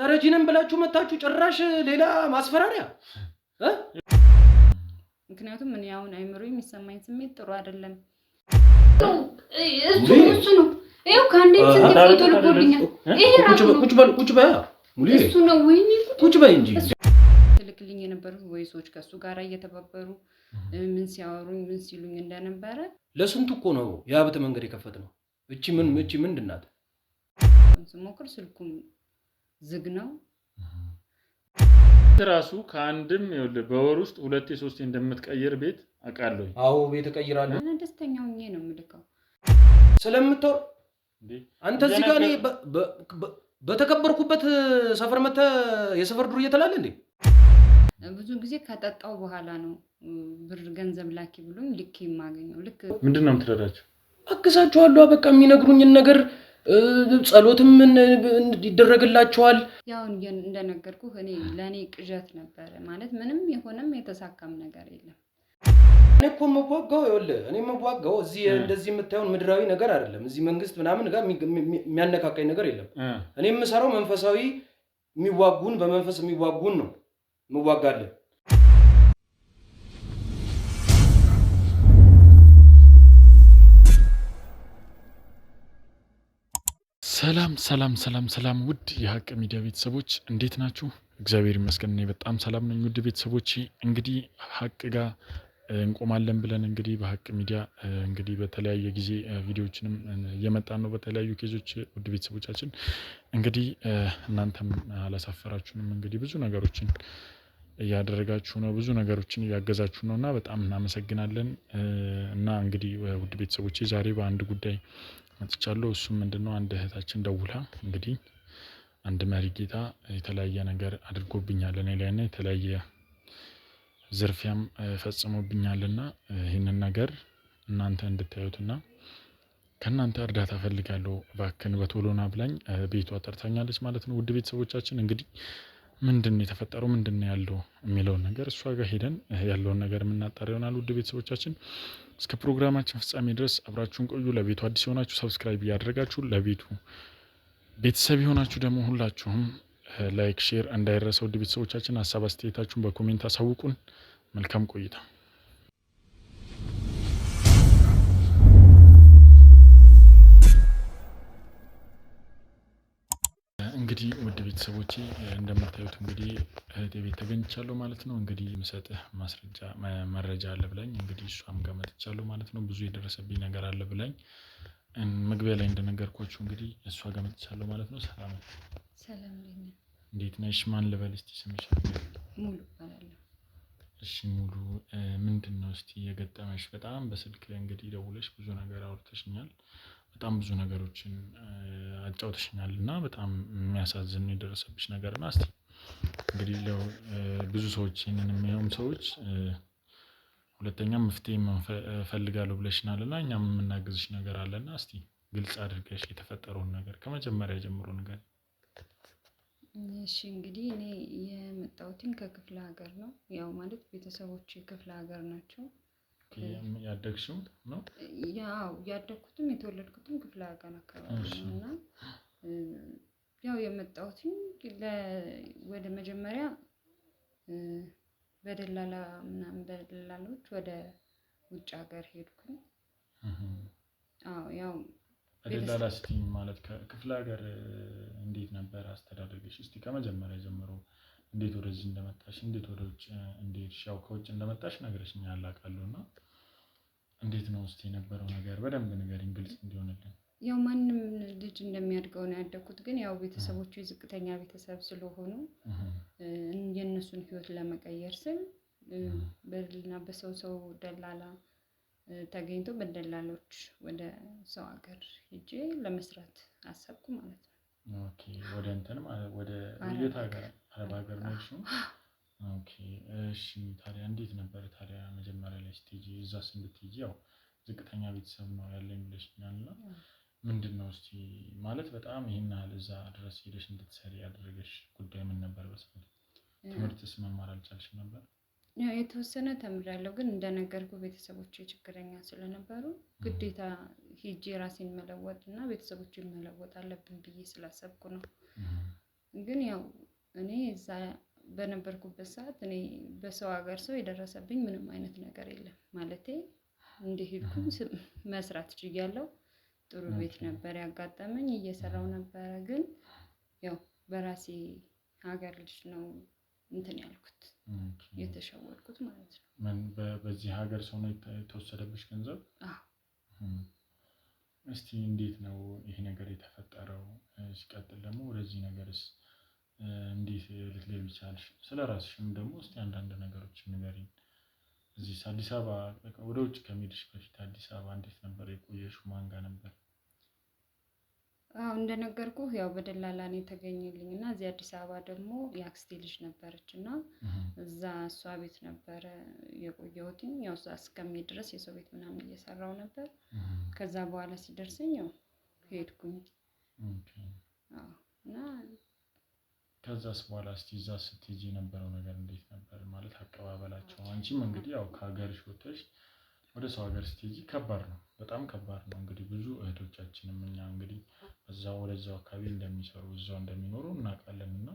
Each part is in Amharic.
ተረጂንም ብላችሁ መታችሁ ጭራሽ ሌላ ማስፈራሪያ ምክንያቱም ምን ያውን አይምሮ የሚሰማኝ ስሜት ጥሩ አይደለም። እሱ ነው ይሄው ካንዴ ስንት ፎቶ ልኮልኛል። ይሄ ራሱ ቁጭ በይ ሙሌ እሱ ነው ወይኔ ቁጭ በይ እንጂ ትልክልኝ የነበሩት ቮይሶች ከሱ ጋር እየተባበሩ ምን ሲያወሩኝ ምን ሲሉኝ እንደነበረ ለስንቱ እኮ ነው የሀብት መንገድ የከፈትነው። እቺ ምንድን ናት? ስሞክር ስልኩም ዝግ ነው። ራሱ ከአንድም በወር ውስጥ 2-3 እንደምትቀይር ቤት አውቃለሁ። አዎ ቤት እቀይራለሁ። እኔ ደስተኛው ነኝ ነው የምልከው ስለምትወር አንተ እዚህ ጋር እኔ በተከበርኩበት ሰፈር መተህ የሰፈር ዱር እየተላለ እንዴ? ብዙ ጊዜ ከጠጣው በኋላ ነው ብር ገንዘብ ላኪ ብሎኝ ልክ የማገኘው። ልክ ምንድነው የምትረዳቸው? አግዛቸዋለሁ። በቃ የሚነግሩኝን ነገር ጸሎትም ይደረግላቸዋል። ያው እንደነገርኩ እኔ ለኔ ቅዠት ነበር ማለት ምንም የሆነም የተሳካም ነገር የለም። እኔ እኮ የምዋጋው ይኸውልህ እኔ የምዋጋው እዚህ እንደዚህ የምታየውን ምድራዊ ነገር አይደለም። እዚህ መንግስት ምናምን ጋር የሚያነካካኝ ነገር የለም። እኔ የምሰራው መንፈሳዊ የሚዋጉን በመንፈስ የሚዋጉን ነው የምዋጋለን። ሰላም ውድ የሀቅ ሚዲያ ቤተሰቦች እንዴት ናችሁ? እግዚአብሔር ይመስገን እኔ በጣም ሰላም ነኝ። ውድ ቤተሰቦች እንግዲህ ሀቅ ጋር እንቆማለን ብለን እንግዲህ በሀቅ ሚዲያ እንግዲህ በተለያየ ጊዜ ቪዲዮዎችንም እየመጣን ነው በተለያዩ ኬዞች። ውድ ቤተሰቦቻችን እንግዲህ እናንተም አላሳፈራችሁንም። እንግዲህ ብዙ ነገሮችን እያደረጋችሁ ነው፣ ብዙ ነገሮችን እያገዛችሁ ነውና በጣም እናመሰግናለን። እና እንግዲህ ውድ ቤተሰቦቼ ዛሬ በአንድ ጉዳይ መጥቻለሁ። እሱም ምንድነው አንድ እህታችን ደውላ እንግዲህ አንድ መሪ ጌታ የተለያየ ነገር አድርጎብኛል እኔ ላይና የተለያየ ዝርፊያም ፈጽሞብኛልና ይሄንን ነገር እናንተ እንድታዩትና ከናንተ እርዳታ ፈልጋለሁ እባክን በቶሎና ብላኝ ቤቷ ጠርታኛለች ማለት ነው። ውድ ቤተሰቦቻችን እንግዲህ ምንድነው የተፈጠረው ምንድነው ያለው የሚለውን ነገር እሷ ጋር ሄደን ያለውን ነገር የምናጣራ ይሆናል። ውድ ቤተሰቦቻችን እስከ ፕሮግራማችን ፍጻሜ ድረስ አብራችሁን ቆዩ። ለቤቱ አዲስ የሆናችሁ ሰብስክራይብ ያደርጋችሁ፣ ለቤቱ ቤተሰብ የሆናችሁ ደግሞ ሁላችሁም ላይክ ሼር እንዳይረሳ። ውድ ቤተሰቦቻችን ሐሳብ አስተያየታችሁን በኮሜንት አሳውቁን። መልካም ቆይታ። እንግዲህ ውድ ቤተሰቦቼ እንደምታዩት እንግዲህ እህቴ ቤት ተገኝቻለሁ ማለት ነው። እንግዲህ የምሰጥህ መረጃ አለ ብላኝ እንግዲህ እሷም ጋር መጥቻለሁ ማለት ነው። ብዙ የደረሰብኝ ነገር አለ ብላኝ መግቢያ ላይ እንደነገርኳችሁ እንግዲህ እሷ ጋር መጥቻለሁ ማለት ነው። ሰላም ነኝ። እንዴት ነሽ? ማን ልበል እስቲ ስምሽ? ሙሉ እባላለሁ። እሺ ሙሉ ምንድነው እስቲ የገጠመሽ? በጣም በስልክ እንግዲህ ደውለሽ ብዙ ነገር አውርተሽኛል፣ በጣም ብዙ ነገሮችን አጫውተሽኛል እና በጣም የሚያሳዝን የደረሰብሽ ነገር እና እስቲ እንግዲህ ብዙ ሰዎች ይሄንን የሚያዩም ሰዎች ሁለተኛም መፍትሄ ፈልጋለሁ ብለሽናልና እኛም የምናግዝሽ ነገር አለና እስቲ ግልጽ አድርገሽ የተፈጠረውን ነገር ከመጀመሪያ ጀምሮ ነገር። እሺ እንግዲህ እኔ የመጣሁትኝ ከክፍለ ሀገር ነው። ያው ማለት ቤተሰቦቼ ክፍለ ሀገር ናቸው። ያደግሽው ነው? ያው ያደግኩትም የተወለድኩትም ክፍለ ሀገር አካባቢ ነውና ያው የመጣሁትኝ ወደ መጀመሪያ በደላላ ምናምን በደላሎች ወደ ውጭ ሀገር ሄድኩኝ። ያው በደላላ ስትይ ማለት ከክፍለ ሀገር እንዴት ነበር አስተዳደግሽ? እስቲ ከመጀመሪያ ጀምሮ እንዴት ወደዚህ እንደመጣሽ እንዴት ወደ ውጭ እንዴት ያው ከውጭ እንደመጣሽ ነግረሽኛል አውቃለሁና እንዴት ነው እስቲ የነበረው ነገር በደንብ ንገሪኝ ግልጽ እንዲሆንልን። ያው ማንም ልጅ እንደሚያድገው ነው ያደኩት፣ ግን ያው ቤተሰቦቹ ዝቅተኛ ቤተሰብ ስለሆኑ የነሱን ህይወት ለመቀየር ስል በልና በሰው ደላላ ተገኝቶ በደላሎች ወደ ሰው ሀገር ሄጄ ለመስራት አሰብኩ ማለት ነው። ኦኬ ወደ እንትን ወደ የት ሀገር? አረብ ሀገር ነው እሱ? ኦኬ እሺ ታዲያ እንዴት ነበር ታዲያ መጀመሪያ ላይ ስትሄጂ እዛስ እንድትሄጂ ያው ዝቅተኛ ቤተሰብ ነው ያለኝ ብለሽኛልና ምንድነው እስቲ ማለት በጣም ይሄን ያህል እዛ ድረስ ሄደሽ እንድትሰሪ ያደረገሽ ጉዳይ ምን ነበር? በሰዓቱ ትምህርትስ መማር አልቻልሽም ነበር? ያው የተወሰነ ተምሬያለሁ፣ ግን እንደነገርኩ ቤተሰቦቼ ችግረኛ ስለነበሩ ግዴታ ሄጄ ራሴን መለወጥና ቤተሰቦቼን መለወጥ አለብኝ ብዬ ስላሰብኩ ነው ግን ያው እኔ እዛ በነበርኩበት ሰዓት እኔ በሰው ሀገር ሰው የደረሰብኝ ምንም አይነት ነገር የለም። ማለቴ እንደሄድኩኝ መስራት ችያለሁ። ጥሩ ቤት ነበር ያጋጠመኝ፣ እየሰራው ነበረ። ግን ያው በራሴ ሀገር ልጅ ነው እንትን ያልኩት የተሸወድኩት ማለት ነው። በዚህ ሀገር ሰው ነው የተወሰደብሽ ገንዘብ? እስቲ እንዴት ነው ይሄ ነገር የተፈጠረው? ሲቀጥል ደግሞ ወደዚህ ነገርስ እንዴት ልትገቢ ቻልሽ? ስለ ራስሽም ደግሞ እስቲ አንዳንድ ነገሮች ንገሪኝ። እዚህ አዲስ አበባ ወደ ውጭ ከመሄድሽ በፊት አዲስ አበባ እንዴት ነበር የቆየሽው? ማን ጋር ነበር? እንደነገርኩህ ያው በደላላ ነው የተገኘልኝ እና እዚህ አዲስ አበባ ደግሞ የአክስቴ ልጅ ነበረች እና እዛ እሷ ቤት ነበረ የቆየሁት። ያው እዛ እስከሚሄድ ድረስ የሰው ቤት ምናምን እየሰራው ነበር። ከዛ በኋላ ሲደርሰኝ ያው ሄድኩኝ። እና ከዛስ በኋላ እስቲ እዛ ስትሄጂ የነበረው ነገር እንዴት ነበር? ማለት አቀባበላቸው? አንቺም እንግዲህ ያው ከሀገርሽ ወጥተሽ ወደ ሰው ሀገር ስትሄጂ ከባድ ነው፣ በጣም ከባድ ነው። እንግዲህ ብዙ እህቶቻችንም እኛ እንግዲህ በዛው ወደዛው አካባቢ እንደሚሰሩ እዛው እንደሚኖሩ እናውቃለን እና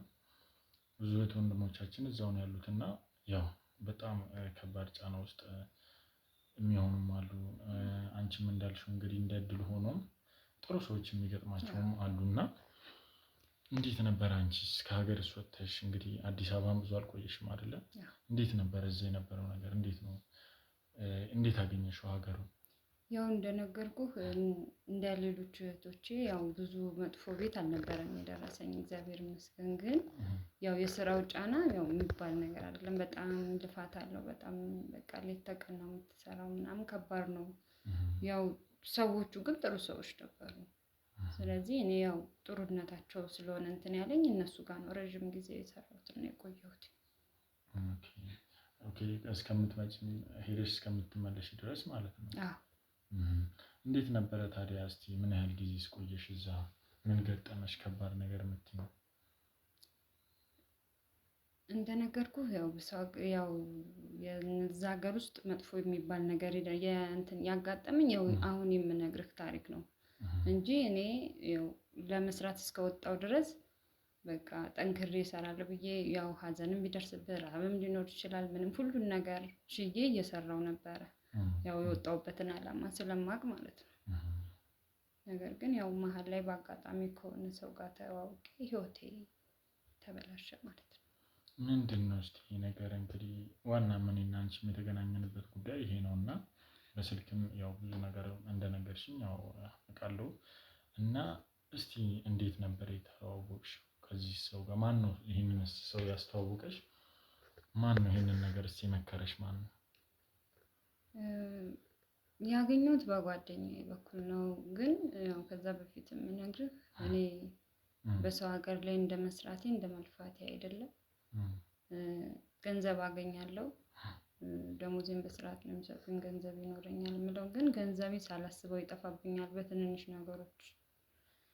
ብዙ እህት ወንድሞቻችን እዛው ነው ያሉት እና ያው በጣም ከባድ ጫና ውስጥ የሚሆኑም አሉ። አንቺም እንዳልሽው እንግዲህ እንደ እድል ሆኖም ጥሩ ሰዎች የሚገጥማቸውም አሉና እንዴት ነበር አንቺስ ከሀገር ወጥተሽ እንግዲህ አዲስ አበባን ብዙ አልቆየሽም አይደለ? እንዴት ነበር እዛ የነበረው ነገር? እንዴት ነው እንዴት አገኘሽው ሀገሩን? ያው እንደነገርኩህ እንደ ሌሎች እህቶቼ ያው ብዙ መጥፎ ቤት አልነበረም የደረሰኝ እግዚአብሔር ይመስገን። ግን ያው የስራው ጫና ያው የሚባል ነገር አይደለም። በጣም ልፋት አለው። በጣም በቃ ሌት ተቀን ነው የምትሰራው ምናምን ከባድ ነው። ያው ሰዎቹ ግን ጥሩ ሰዎች ነበሩ። ስለዚህ እኔ ያው ጥሩነታቸው ስለሆነ እንትን ያለኝ እነሱ ጋር ነው ረዥም ጊዜ የሰራሁት እና የቆየሁት። ኦኬ እስከምትመጪ ሄደሽ እስከምትመለሽ ድረስ ማለት ነው? እንዴት ነበረ ታዲያ? እስቲ ምን ያህል ጊዜ ቆየሽ እዛ? ምን ገጠመሽ ከባድ ነገር የምትይው? እንደነገርኩህ ያው የዛ ሀገር ውስጥ መጥፎ የሚባል ነገር እንትን ያጋጠመኝ ያው አሁን የምነግርህ ታሪክ ነው እንጂ እኔ ያው ለመስራት እስከወጣው ድረስ በቃ ጠንክሬ እሰራለሁ ብዬ ያው ሀዘንም ቢደርስብህ ረሃብም ሊኖር ይችላል ምንም ሁሉን ነገር ችዬ እየሰራው ነበረ። ያው የወጣሁበትን ዓላማ ስለማቅ ማለት ነው። ነገር ግን ያው መሀል ላይ በአጋጣሚ ከሆነ ሰው ጋር ተዋውቄ ህይወቴ ተበላሸ ማለት ነው። ምንድን ነው እስቲ ነገር እንግዲህ ዋና እኔና አንቺም የተገናኘንበት ጉዳይ ይሄ ነው እና በስልክም ያው ብዙ ነገር እንደነገርሽኝ ያው አውቃለሁ። እና እስቲ እንዴት ነበር የተዋወቅሽው ከዚህ ሰው ጋር? ማን ነው ይሄንን ሰው ያስተዋወቀሽ? ማን ነው ይሄንን ነገር እስቲ መከረሽ? ማን ነው? ያገኘሁት በጓደኛዬ በኩል ነው። ግን ያው ከዛ በፊት የምነግርህ እኔ በሰው ሀገር ላይ እንደ መስራቴ እንደ መልፋቴ አይደለም። ገንዘብ አገኛለሁ፣ ደሞዜን በስርዓት ነው የሚሰጡኝ፣ ገንዘብ ይኖረኛል የምለው ግን ገንዘቤ ሳላስበው ይጠፋብኛል በትንንሽ ነገሮች።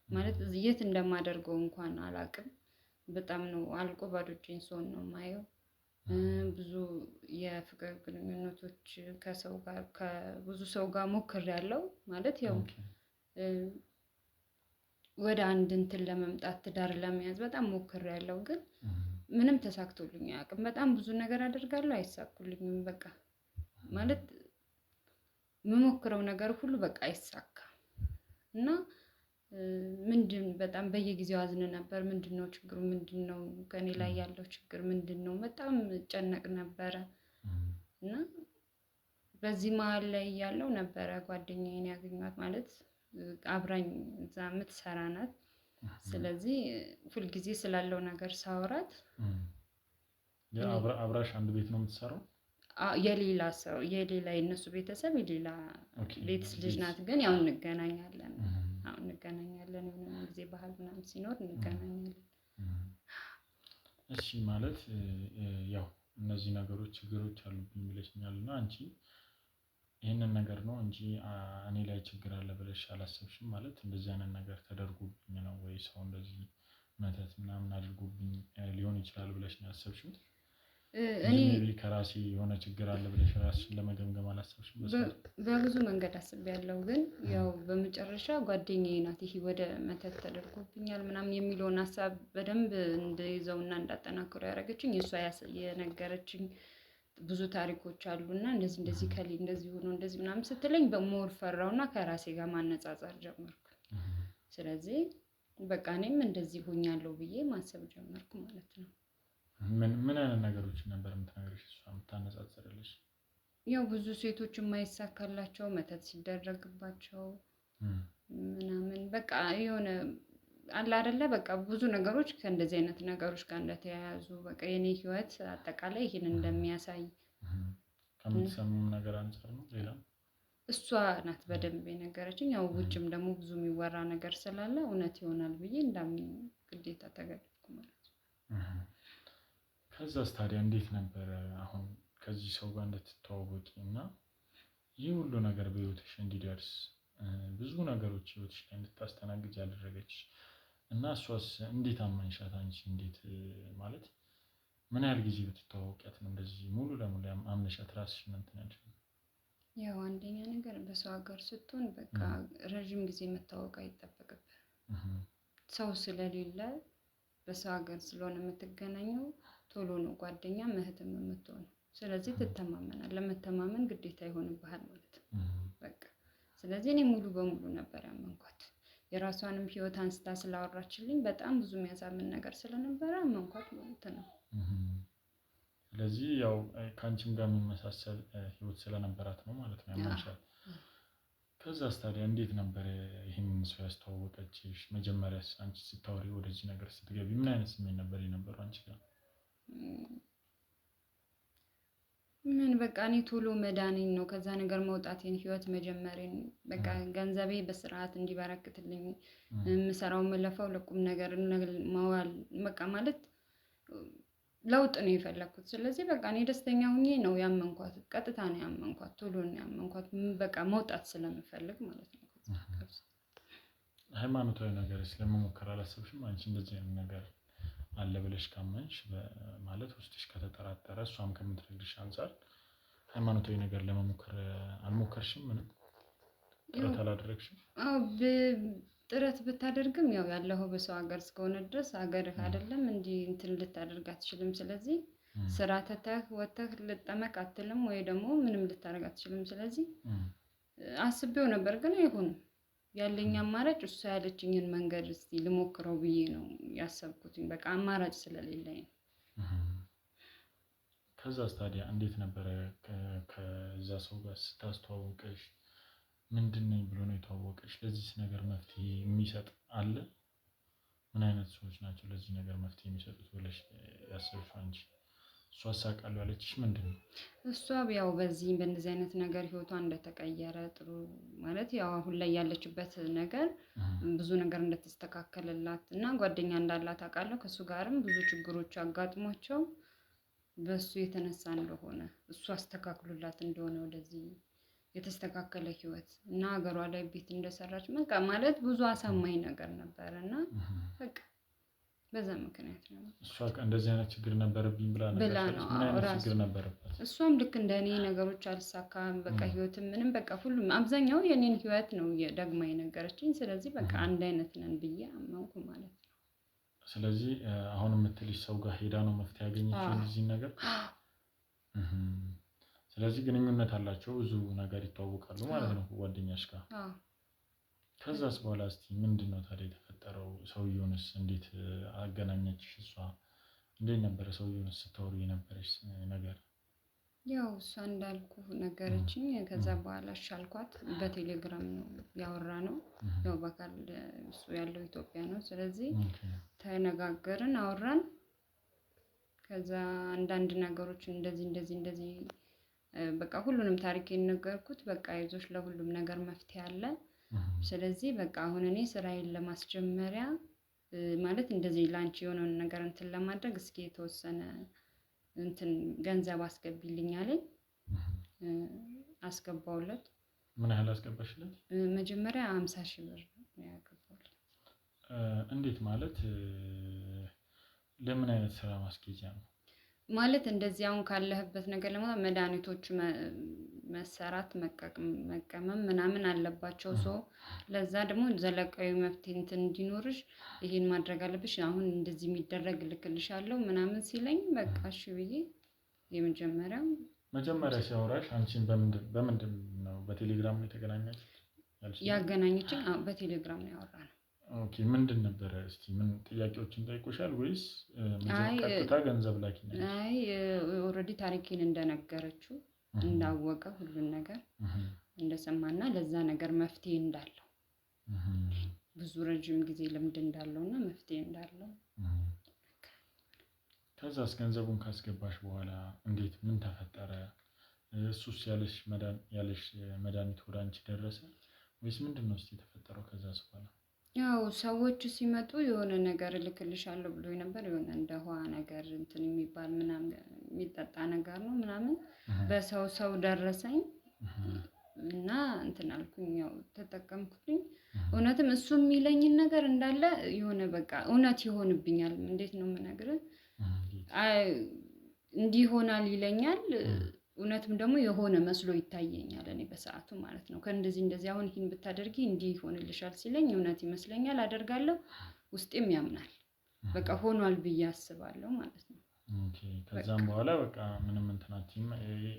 ማለት የት እንደማደርገው እንኳን አላውቅም። በጣም ነው አልቆ ባዶ እጄን ስሆን ነው የማየው። ብዙ የፍቅር ግንኙነቶች ከሰው ጋር ከብዙ ሰው ጋር ሞክሬያለሁ። ማለት ያው ወደ አንድ እንትን ለመምጣት ትዳር ለመያዝ በጣም ሞክሬያለሁ። ግን ምንም ተሳክቶልኝ አያውቅም። በጣም ብዙ ነገር አደርጋለሁ፣ አይሳኩልኝም። በቃ ማለት የምሞክረው ነገር ሁሉ በቃ አይሳካም። እና በጣም በየጊዜው አዝን ነበር። ምንድነው ችግሩ? ምንድነው ከኔ ላይ ያለው ችግር ምንድነው? በጣም እጨነቅ ነበረ። እና በዚህ መሀል ላይ ያለው ነበረ ጓደኛዬን ያገኘኋት። ማለት አብራኝ እዛ የምትሰራ ናት። ስለዚህ ሁልጊዜ ስላለው ነገር ሳወራት አብራሽ አንድ ቤት ነው የምትሰራው? የሌላ ሰው የሌላ የነሱ ቤተሰብ የሌላ ቤት ልጅ ናት። ግን ያው እንገናኛለን። እንገናኛለን የሆነ ጊዜ ባህል ምናምን ሲኖር እንገናኛለን። እሺ ማለት ያው እነዚህ ነገሮች ችግሮች አሉብኝ ብለሽኛል እና አንቺ ይህንን ነገር ነው እንጂ እኔ ላይ ችግር አለ ብለሽ አላሰብሽም? ማለት እንደዚህ አይነት ነገር ተደርጎብኝ ነው ወይ ሰው እንደዚህ መተት ምናምን አድርጎብኝ ሊሆን ይችላል ብለሽ ነው ያሰብሽው? እኔ ከራሴ የሆነ ችግር አለ ብለሽ ራስሽን ለመገምገም አላሰብሽም? በብዙ መንገድ አስቤያለሁ፣ ግን ያው በመጨረሻ ጓደኛዬ ናት ይሄ ወደ መተት ተደርጎብኛል ምናምን የሚለውን ሀሳብ በደንብ እንደይዘውና እንዳጠናክረው ያደረገችኝ እሷ የነገረችኝ ብዙ ታሪኮች አሉና እንደዚህ ከሌ እንደዚህ ሆኖ እንደዚህ ምናምን ስትለኝ በሞር ፈራውና ከራሴ ጋር ማነጻጸር ጀመርኩ። ስለዚህ በቃ እኔም እንደዚህ ሆኛለሁ ብዬ ማሰብ ጀመርኩ ማለት ነው። ምን አይነት ነገሮች ነበር የምትነግርሽ እሷ የምታነጻጽርልሽ? ያው ብዙ ሴቶች የማይሳካላቸው መተት ሲደረግባቸው ምናምን በቃ የሆነ አለ አይደለ በቃ ብዙ ነገሮች ከእንደዚህ አይነት ነገሮች ጋር እንደተያያዙ በቃ የኔ ህይወት አጠቃላይ ይሄን እንደሚያሳይ ከምትሰሚውም ነገር አንፃር ነው። ሌላ እሷ ናት በደንብ የነገረችኝ። ያው ውጭም ደግሞ ብዙ የሚወራ ነገር ስላለ እውነት ይሆናል ብዬ እንዳምን ግዴታ ተገደድኩ ማለት ነው። ከዛስ ታዲያ እንዴት ነበረ አሁን ከዚህ ሰው ጋር እንድትተዋወቂ እና ይህ ሁሉ ነገር በህይወትሽ እንዲደርስ ብዙ ነገሮች ህይወትሽ ላይ እንድታስተናግጅ ያደረገች እና እሷስ እንዴት አመንሻት? አንቺ እንዴት ማለት ምን ያህል ጊዜ ብትተዋወቂያት ነው እንደዚህ ሙሉ ለሙሉ አምነሻት ራስሽን እንትን ያልሽው? ያው አንደኛ ነገር በሰው ሀገር ስትሆን በቃ ረዥም ጊዜ መታወቅ አይጠበቅብህም። ሰው ስለሌለ በሰው ሀገር ስለሆነ የምትገናኘው ቶሎ ነው ጓደኛ እህትም የምትሆነው። ስለዚህ ትተማመናለህ። ለመተማመን ግዴታ ይሆንብሃል ማለት ነው በቃ። ስለዚህ እኔ ሙሉ በሙሉ ነበር ያመንኳት። የራሷንም ህይወት አንስታ ስላወራችልኝ በጣም ብዙ የሚያሳምን ነገር ስለነበረ አመንኳት ማለት ነው። ስለዚህ ያው ከአንቺም ጋር የሚመሳሰል ህይወት ስለነበራት ነው ማለት ነው ያመንሻት። ከዛስ ታዲያ እንዴት ነበር ይህንን ሰው ያስተዋወቀችሽ? መጀመሪያስ አንቺ ስታወሪ ወደዚህ ነገር ስትገቢ ምን አይነት ስሜት ነበር የነበረው አንቺ ጋር? ምን በቃ እኔ ቶሎ መዳኔን ነው ከዛ ነገር መውጣቴን ህይወት መጀመሬን በቃ ገንዘቤ በስርዓት እንዲበረክትልኝ የምሰራው መለፋው ለቁም ነገር ማዋል በቃ ማለት ለውጥ ነው የፈለኩት። ስለዚህ በቃ እኔ ደስተኛ ሆኜ ነው ያመንኳት። ቀጥታ ነው ያመንኳት፣ ቶሎ ነው ያመንኳት። በቃ መውጣት ስለምፈልግ ማለት ነው። ሃይማኖታዊ ነገር ስለመሞከር አላሰብሽም? አንቺ እንደዚህ አይነት ነገር አለ ብለሽ ካመንሽ ማለት ውስጥሽ ከተጠራጠረ እሷም ከምትረግልሽ አንፃር ሃይማኖታዊ ነገር ለመሞከር አልሞከርሽም? ምንም ጥረት አላደረግሽም? ጥረት ብታደርግም ያው ያለኸው በሰው ሀገር እስከሆነ ድረስ ሀገርህ አይደለም እንዲህ እንትን ልታደርግ አትችልም። ስለዚህ ስራ ተተህ ወተህ ልጠመቅ አትልም ወይ ደግሞ ምንም ልታደርግ አትችልም። ስለዚህ አስቤው ነበር ግን አይሆንም። ያለኝ አማራጭ እሷ ያለችኝን መንገድ እስቲ ልሞክረው ብዬ ነው ያሰብኩትኝ። በቃ አማራጭ ስለሌለኝ ነው። ከዛስ ታዲያ እንዴት ነበረ ከዛ ሰው ጋር ስታስተዋውቀሽ ምንድን ነኝ ብሎ ነው የተዋወቀሽ? ለዚህ ነገር መፍትሄ የሚሰጥ አለ? ምን አይነት ሰዎች ናቸው ለዚህ ነገር መፍትሄ የሚሰጡት ብለሽ ያሰብሽው አንቺ? እሷ አሳቃለሁ ያለችሽ ምንድን ነው? እሷ ያው በእንደዚህ አይነት ነገር ህይወቷ እንደተቀየረ ጥሩ ማለት ያው አሁን ላይ ያለችበት ነገር ብዙ ነገር እንደተስተካከለላት እና ጓደኛ እንዳላት አውቃለሁ። ከሱ ጋርም ብዙ ችግሮች አጋጥሟቸው በሱ የተነሳ እንደሆነ እሱ አስተካክሎላት እንደሆነ ወደዚህ የተስተካከለ ህይወት እና ሀገሯ ላይ ቤት እንደሰራች በቃ ማለት ብዙ አሳማኝ ነገር ነበር እና በቃ በዛ ምክንያት ነው። እሷ እንደዚህ አይነት ችግር ነበረብኝ ብላ ነው። ምን አይነት ችግር ነበረባት? እሷም ልክ እንደኔ ነገሮች አልሳካም በቃ ህይወትም ምንም በቃ ሁሉም አብዛኛው የኔን ህይወት ነው ደግማ የነገረችኝ። ስለዚህ በቃ አንድ አይነት ነን ብዬ አመንኩ ማለት ነው። ስለዚህ አሁን የምትልሽ ሰው ጋር ሄዳ ነው መፍትሄ ያገኘችው እዚህ ነገር? ስለዚህ ግንኙነት አላቸው፣ ብዙ ነገር ይተዋወቃሉ ማለት ነው ጓደኛሽ ጋር። ከዛስ በኋላ እስቲ ምንድነው ታዲያ የተፈጠረው? ሰውየውንስ እንዴት አገናኘችሽ? እሷ እንዴት ነበረ ሰውየውንስ ስታወሩ የነበረች ነገር? ያው እሷ እንዳልኩ ነገረችኝ። ከዛ በኋላ ሻልኳት። በቴሌግራም ነው ያወራነው። ያው በአካል እሱ ያለው ኢትዮጵያ ነው። ስለዚህ ተነጋገርን፣ አወራን። ከዛ አንዳንድ ነገሮች እንደዚህ በቃ ሁሉንም ታሪኬን ነገርኩት። በቃ አይዞሽ ለሁሉም ነገር መፍትሄ አለ። ስለዚህ በቃ አሁን እኔ ስራዬን ለማስጀመሪያ ማለት እንደዚህ ላንቺ የሆነውን ነገር እንትን ለማድረግ እስኪ የተወሰነ እንትን ገንዘብ አስገቢልኝ አለኝ። አስገባውለት። ምን ያህል አስገባሽለት? መጀመሪያ 50,000 ብር ነው ያገባውለት። እንዴት ማለት ለምን አይነት ስራ ማስኬጃ ነው? ማለት እንደዚህ አሁን ካለህበት ነገር ለማለት መድኃኒቶች መሰራት መቀመም ምናምን አለባቸው። ሰው ለዛ ደግሞ ዘለቃዊ መፍትሄ እንትን እንዲኖርሽ ይሄን ማድረግ አለብሽ፣ አሁን እንደዚህ የሚደረግ ልክልሻለሁ ምናምን ሲለኝ በቃ እሺ ብዬ መጀመሪያ ሲያወራሽ አንቺን በምንድን ነው በቴሌግራም ነው የተገናኛችሁት? ያገናኘችኝ በቴሌግራም ነው ያወራነው። ኦኬ ምንድን ነበረ? እስቲ ምን ጥያቄዎችን ጠይቆሻል ወይስ ቀጥታ ገንዘብ ላኪ ነው? አይ ኦልሬዲ ታሪኬን እንደነገረችው እንዳወቀ ሁሉን ነገር እንደሰማና ለዛ ነገር መፍትሄ እንዳለው ብዙ ረጅም ጊዜ ልምድ እንዳለውና መፍትሄ እንዳለው ከዛስ ገንዘቡን ካስገባሽ በኋላ እንዴት ምን ተፈጠረ? እሱስ ያለሽ መድኃኒት ወደ አንቺ ደረሰ ወይስ ምንድን ነው እስቲ የተፈጠረው? ከዛስ በኋላ ያው ሰዎች ሲመጡ የሆነ ነገር እልክልሻለሁ ብሎ ነበር። የሆነ እንደ ውሃ ነገር እንትን የሚባል ምናምን የሚጠጣ ነገር ነው ምናምን በሰው ደረሰኝ እና እንትን አልኩኝ፣ ያው ተጠቀምኩኝ። እውነትም እሱ የሚለኝን ነገር እንዳለ የሆነ በቃ እውነት ይሆንብኛል። እንዴት ነው የምነግርህ? እንዲህ ይሆናል ይለኛል። እውነትም ደግሞ የሆነ መስሎ ይታየኛል እኔ በሰዓቱ ማለት ነው። እንደዚህ አሁን ይሄን ብታደርጊ እንዲህ ይሆንልሻል ሲለኝ እውነት ይመስለኛል፣ አደርጋለሁ፣ ውስጤም ያምናል። በቃ ሆኗል ብዬ አስባለሁ ማለት ነው። ኦኬ ከዛም በኋላ በቃ ምንም እንትናችን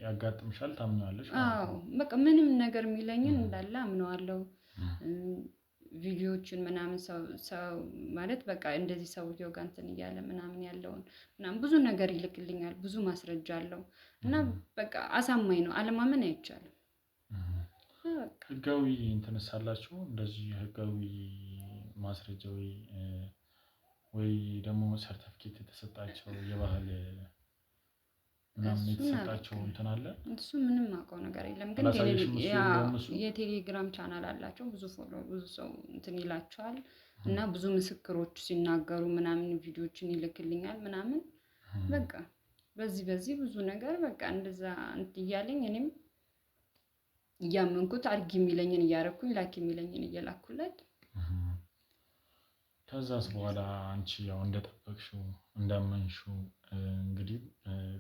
ያጋጥምሻል፣ ታምኛለሽ? አዎ በቃ ምንም ነገር የሚለኝን እንዳለ አምነዋለሁ። ቪዲዮዎችን ምናምን ሰው ማለት በቃ እንደዚህ ሰውየው ጋር እንትን እያለ ምናምን ያለውን ምናምን ብዙ ነገር ይልክልኛል። ብዙ ማስረጃ አለው እና በቃ አሳማኝ ነው፣ አለማመን አይቻልም። ህጋዊ እንትንስ አላችሁ እንደዚህ ህጋዊ ማስረጃ ወይ ደግሞ ሰርተፍኬት የተሰጣቸው የባህል ምናምን የተሰጣቸው እንትን አለ? እሱ ምንም አውቀው ነገር የለም። ግን የቴሌግራም ቻናል አላቸው፣ ብዙ ሰው እንትን ይላቸዋል እና ብዙ ምስክሮች ሲናገሩ ምናምን ቪዲዮዎችን ይልክልኛል ምናምን በቃ በዚህ ብዙ ነገር በቃ እንደዛ እያለኝ እኔም እያመንኩት አድርጊ የሚለኝን እያረኩኝ ላኪ የሚለኝን እየላኩለት ከዛስ በኋላ አንቺ ያው እንደጠበቅሽው እንዳመንሽው እንግዲህ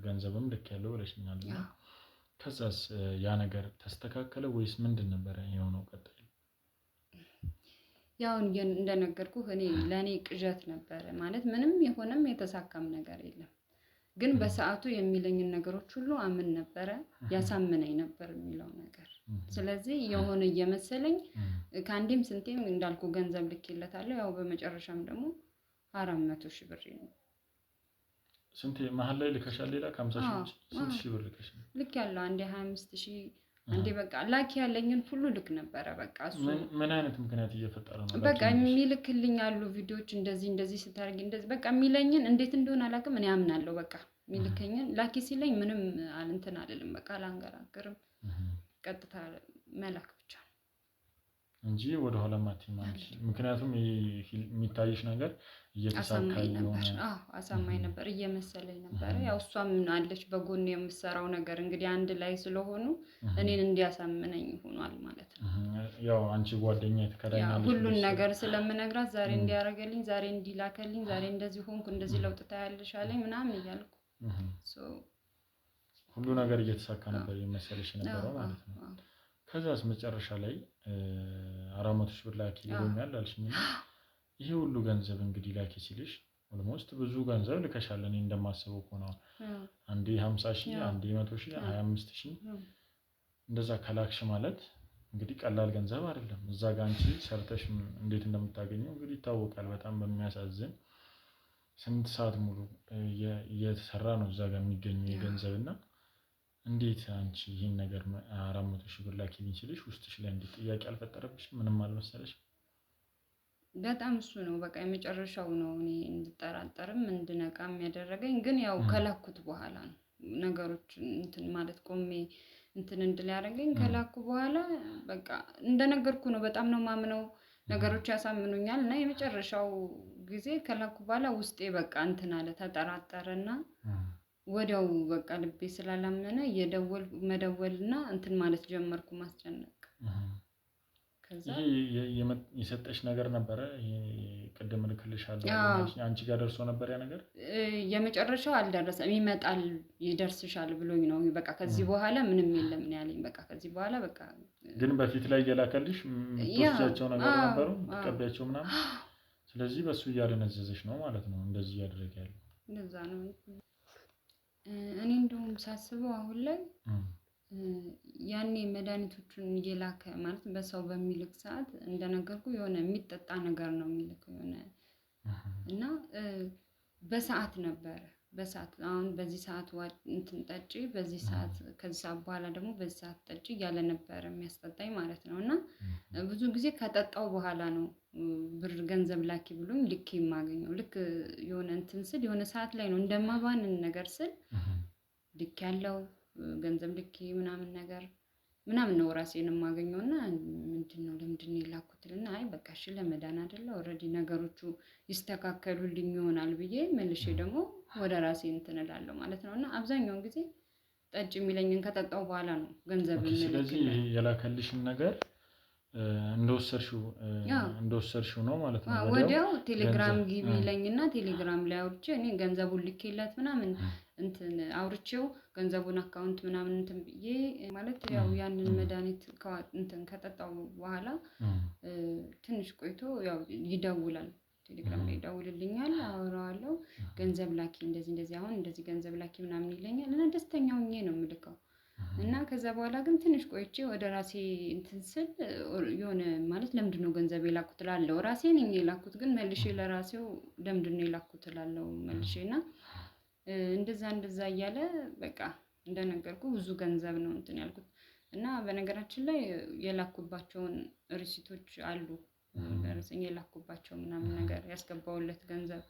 ገንዘብም ልክ ያለው ብለሽኛል። ከዛስ ያ ነገር ተስተካከለ ወይስ ምንድን ነበረ የሆነው ቀጣይ? ያው እንደነገርኩህ ለእኔ ቅዠት ነበረ ማለት ምንም የሆነም የተሳካም ነገር የለም። ግን በሰዓቱ የሚለኝን ነገሮች ሁሉ አምን ነበረ፣ ያሳምነኝ ነበር የሚለው ነገር። ስለዚህ የሆነ እየመሰለኝ ከአንዴም ስንቴም እንዳልኩ ገንዘብ ልኬለታለሁ። ያው በመጨረሻም ደግሞ 400,000 ብር ነው። ስንቴ መሀል ላይ ልከሻል? ሌላ ከ50,000 ስንት ሺህ ብር ልከሽ? ልክ ያለው አንዴ 25,000 አንዴ በቃ ላኪ ያለኝን ሁሉ ልክ ነበረ። በቃ እሱ ምን አይነት ምክንያት እየፈጠረ ነው? በቃ የሚልክልኝ አሉ ቪዲዮዎች እንደዚህ ስታደርጊ እንደዚህ በቃ የሚለኝን እንዴት እንደሆነ አላውቅም። እኔ አምናለሁ። በቃ የሚልከኝን ላኪ ሲለኝ ምንም እንትን አልልም። በቃ አላንገራግርም። ቀጥታ መላክ ብቻ ነው እንጂ ወደ ኋላ ማትማንሽ። ምክንያቱም የሚታይሽ ነገር እየተሳካ ይሆናል። አሳማኝ ነበር እየመሰለኝ ነበር። ያው እሷም አለች በጎን የምሰራው ነገር እንግዲህ አንድ ላይ ስለሆኑ እኔን እንዲያሳምነኝ ሆኗል ማለት ነው። ያው አንቺ ጓደኛ የተከዳኛለች ሁሉን ነገር ስለምነግራት ዛሬ እንዲያረገልኝ፣ ዛሬ እንዲላከልኝ፣ ዛሬ እንደዚህ ሆንኩ፣ እንደዚህ ለውጥ ታያለሽ አለኝ ምናምን እያልኩ ሁሉ ነገር እየተሳካ ነበር የመሰለሽ ነበረው ማለት ነው። ከዛስ መጨረሻ ላይ 400,000 ብር ላኪ ይሉኛል አልሽኝ። ይሄ ሁሉ ገንዘብ እንግዲህ ላኪ ሲልሽ ኦልሞስት ብዙ ገንዘብ ልከሻል። እኔ እንደማስበው ከሆነ አንዴ 50,000 አንዴ 100,000 25,000 እንደዛ ከላክሽ ማለት እንግዲህ ቀላል ገንዘብ አይደለም። እዛ ጋር አንቺ ሰርተሽ እንዴት እንደምታገኘው እንግዲህ ይታወቃል። በጣም በሚያሳዝን ስንት ሰዓት ሙሉ እየተሰራ ነው እዛ ጋር የሚገኘው የገንዘብ እና እንዴት አንቺ ይሄን ነገር 400,000 ብር ላኪ ቢችልሽ ውስጥሽ ላይ እንዴት ጥያቄ አልፈጠረብሽም? ምንም አልመሰለሽም? በጣም እሱ ነው በቃ የመጨረሻው ነው እኔ እንድጠራጠርም እንድነቃም ያደረገኝ። ግን ያው ከላኩት በኋላ ነው ነገሮች እንትን ማለት ቆሜ እንትን እንድል ያደረገኝ። ከላኩ በኋላ በቃ እንደነገርኩ ነው። በጣም ነው ማምነው፣ ነገሮች ያሳምኑኛል። እና የመጨረሻው ጊዜ ከላኩ በኋላ ውስጤ በቃ እንትን አለ፣ ተጠራጠረና ወዲያው በቃ ልቤ ስላላመነ መደወልና እንትን ማለት ጀመርኩ፣ ማስጨነቅ። ከዛ የሰጠሽ ነገር ነበረ ቅድም ልክልሻለሁ አንቺ ጋር ደርሶ ነበር ያ ነገር? የመጨረሻው አልደረሰም። ይመጣል ይደርስሻል ብሎኝ ነው በቃ ከዚህ በኋላ ምንም የለም ነው ያለኝ። በቃ ከዚህ በኋላ በቃ ግን በፊት ላይ የላከልሽ ምትወስጃቸው ነገር ነበሩ ተቀበያቸው ምናምን? ስለዚህ በሱ እያደነዘዘሽ ነው ማለት ነው እንደዚህ ያደረገ ያለው። እንደዛ ነው። እኔ እንደውም ሳስበው አሁን ላይ ያኔ መድኃኒቶቹን እየላከ ማለት በሰው በሚልክ ሰዓት እንደነገርኩ የሆነ የሚጠጣ ነገር ነው የሚልከው የሆነ እና በሰዓት ነበረ በሰዓት አሁን በዚህ ሰዓት እንትን ጠጪ በዚህ ሰዓት ከዚህ ሰዓት በኋላ ደግሞ በዚህ ሰዓት ጠጪ እያለ ነበረ የሚያስጠጣኝ ማለት ነው። እና ብዙ ጊዜ ከጠጣው በኋላ ነው ብር ገንዘብ ላኪ ብሎኝ ልክ የማገኘው። ልክ የሆነ እንትን ስል የሆነ ሰዓት ላይ ነው እንደማባንን ነገር ስል ልክ ያለው ገንዘብ ልክ ምናምን ነገር ምናምን ነው ራሴን የማገኘው። እና ምንድነው ለምንድነው የላኩትና አይ በቃ እሺ ለመዳን አይደለ ኦሬዲ ነገሮቹ ይስተካከሉልኝ ይሆናል ብዬ መልሼ ደግሞ ወደ ራሴ እንትን እላለሁ ማለት ነው። እና አብዛኛውን ጊዜ ጠጭ የሚለኝን ከጠጣው በኋላ ነው ገንዘብ የሚልክልኝ። ስለዚህ የላከልሽን ነገር እንደወሰድሽው ነው ማለት ነው። ወዲያው ቴሌግራም ግቢ ይለኝና ቴሌግራም ላይ አውርቼ እኔ ገንዘቡን ልኬላት ምናምን እንትን አውርቼው ገንዘቡን አካውንት ምናምን እንትን ብዬ ማለት ያው ያንን መድኃኒት እንትን ከጠጣው በኋላ ትንሽ ቆይቶ ያው ይደውላል። ቴሌግራም ላይ ይደውልልኛል፣ አወራዋለሁ። ገንዘብ ላኪ እንደዚህ አሁን እንደዚህ ገንዘብ ላኪ ምናምን ይለኛል እና ደስተኛ ሆኜ ነው የምልከው። እና ከዛ በኋላ ግን ትንሽ ቆይቼ ወደ ራሴ እንትን ስል የሆነ ማለት ለምንድነው ገንዘብ የላኩት እላለሁ። ራሴ ነኝ የላኩት ግን መልሼ ለራሴው ለምንድነው የላኩት እላለሁ መልሼና እንደዛ እያለ በቃ እንደነገርኩ ብዙ ገንዘብ ነው እንትን ያልኩት። እና በነገራችን ላይ የላኩባቸውን ሪሲቶች አሉ ደረሰኝ የላኩባቸው ምናምን ነገር ያስገባውለት ገንዘብ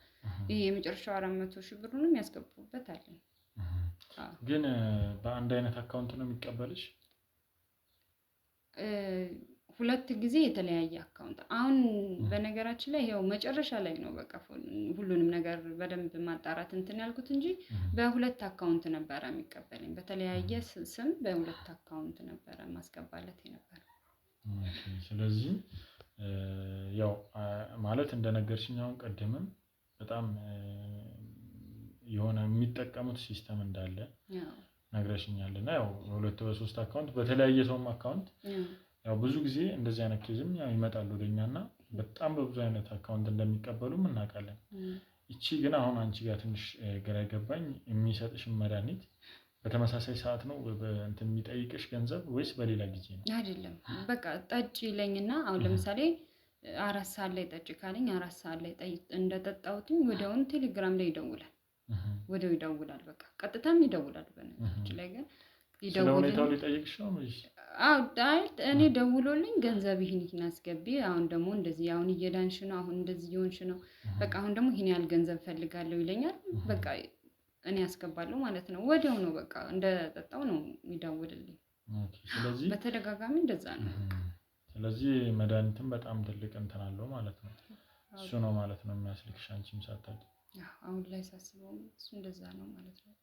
ይሄ የመጨረሻው 400,000 ብሩንም ያስገቡበት አለኝ። ግን በአንድ አይነት አካውንት ነው የሚቀበልሽ? ሁለት ጊዜ የተለያየ አካውንት። አሁን በነገራችን ላይ ያው መጨረሻ ላይ ነው በቃ ሁሉንም ነገር በደንብ ማጣራት እንትን ያልኩት እንጂ በሁለት አካውንት ነበረ የሚቀበለኝ። በተለያየ ስም በሁለት አካውንት ነበረ ማስገባለት የነበረ። ስለዚህ ያው ማለት እንደነገርሽኝ አሁን ቀደምም በጣም የሆነ የሚጠቀሙት ሲስተም እንዳለ ነግረሽኛል። እና ያው በሁለት በሶስት አካውንት በተለያየ ሰውም አካውንት ያው ብዙ ጊዜ እንደዚህ አይነት ኬዝም ያው ይመጣሉ ወደኛና በጣም በብዙ አይነት አካውንት እንደሚቀበሉም እናውቃለን። እቺ ግን አሁን አንቺ ጋር ትንሽ ግራ ገባኝ። የሚሰጥሽ መድኃኒት በተመሳሳይ ሰዓት ነው እንትን የሚጠይቅሽ ገንዘብ ወይስ በሌላ ጊዜ ነው? አይደለም በቃ ጠጪ ይለኝና አሁን ለምሳሌ 4 ሰዓት ላይ ጠጪ ካለኝ 4 ሰዓት ላይ እንደጠጣሁትኝ ወዲያውኑ ቴሌግራም ላይ ይደውላል። ወዲያው ይደውላል። በቃ ቀጥታም ይደውላል። በነገራችን ላይ ግን ይደውላል። ሁኔታው ሊጠይቅሽ ነው ወይስ? አዎ እኔ ደውሎልኝ ገንዘብ ይህን አስገቢ፣ አሁን ደግሞ እንደዚህ አሁን እየዳንሽ ነው፣ አሁን እንደዚህ እየሆንሽ ነው፣ በቃ አሁን ደግሞ ይህን ያህል ገንዘብ ፈልጋለሁ ይለኛል። በቃ እኔ አስገባለሁ ማለት ነው። ወዲያው ነው በቃ እንደጠጣው ነው የሚደውልልኝ። ስለዚህ በተደጋጋሚ እንደዛ ነው። ስለዚህ መድኃኒትም በጣም ትልቅ እንትን አለው ማለት ነው። እሱ ነው ማለት ነው የሚያስልክሽ አንቺም ሳታውቂ። አሁን ላይ ሳስበው እሱ እንደዛ ነው ማለት ነው።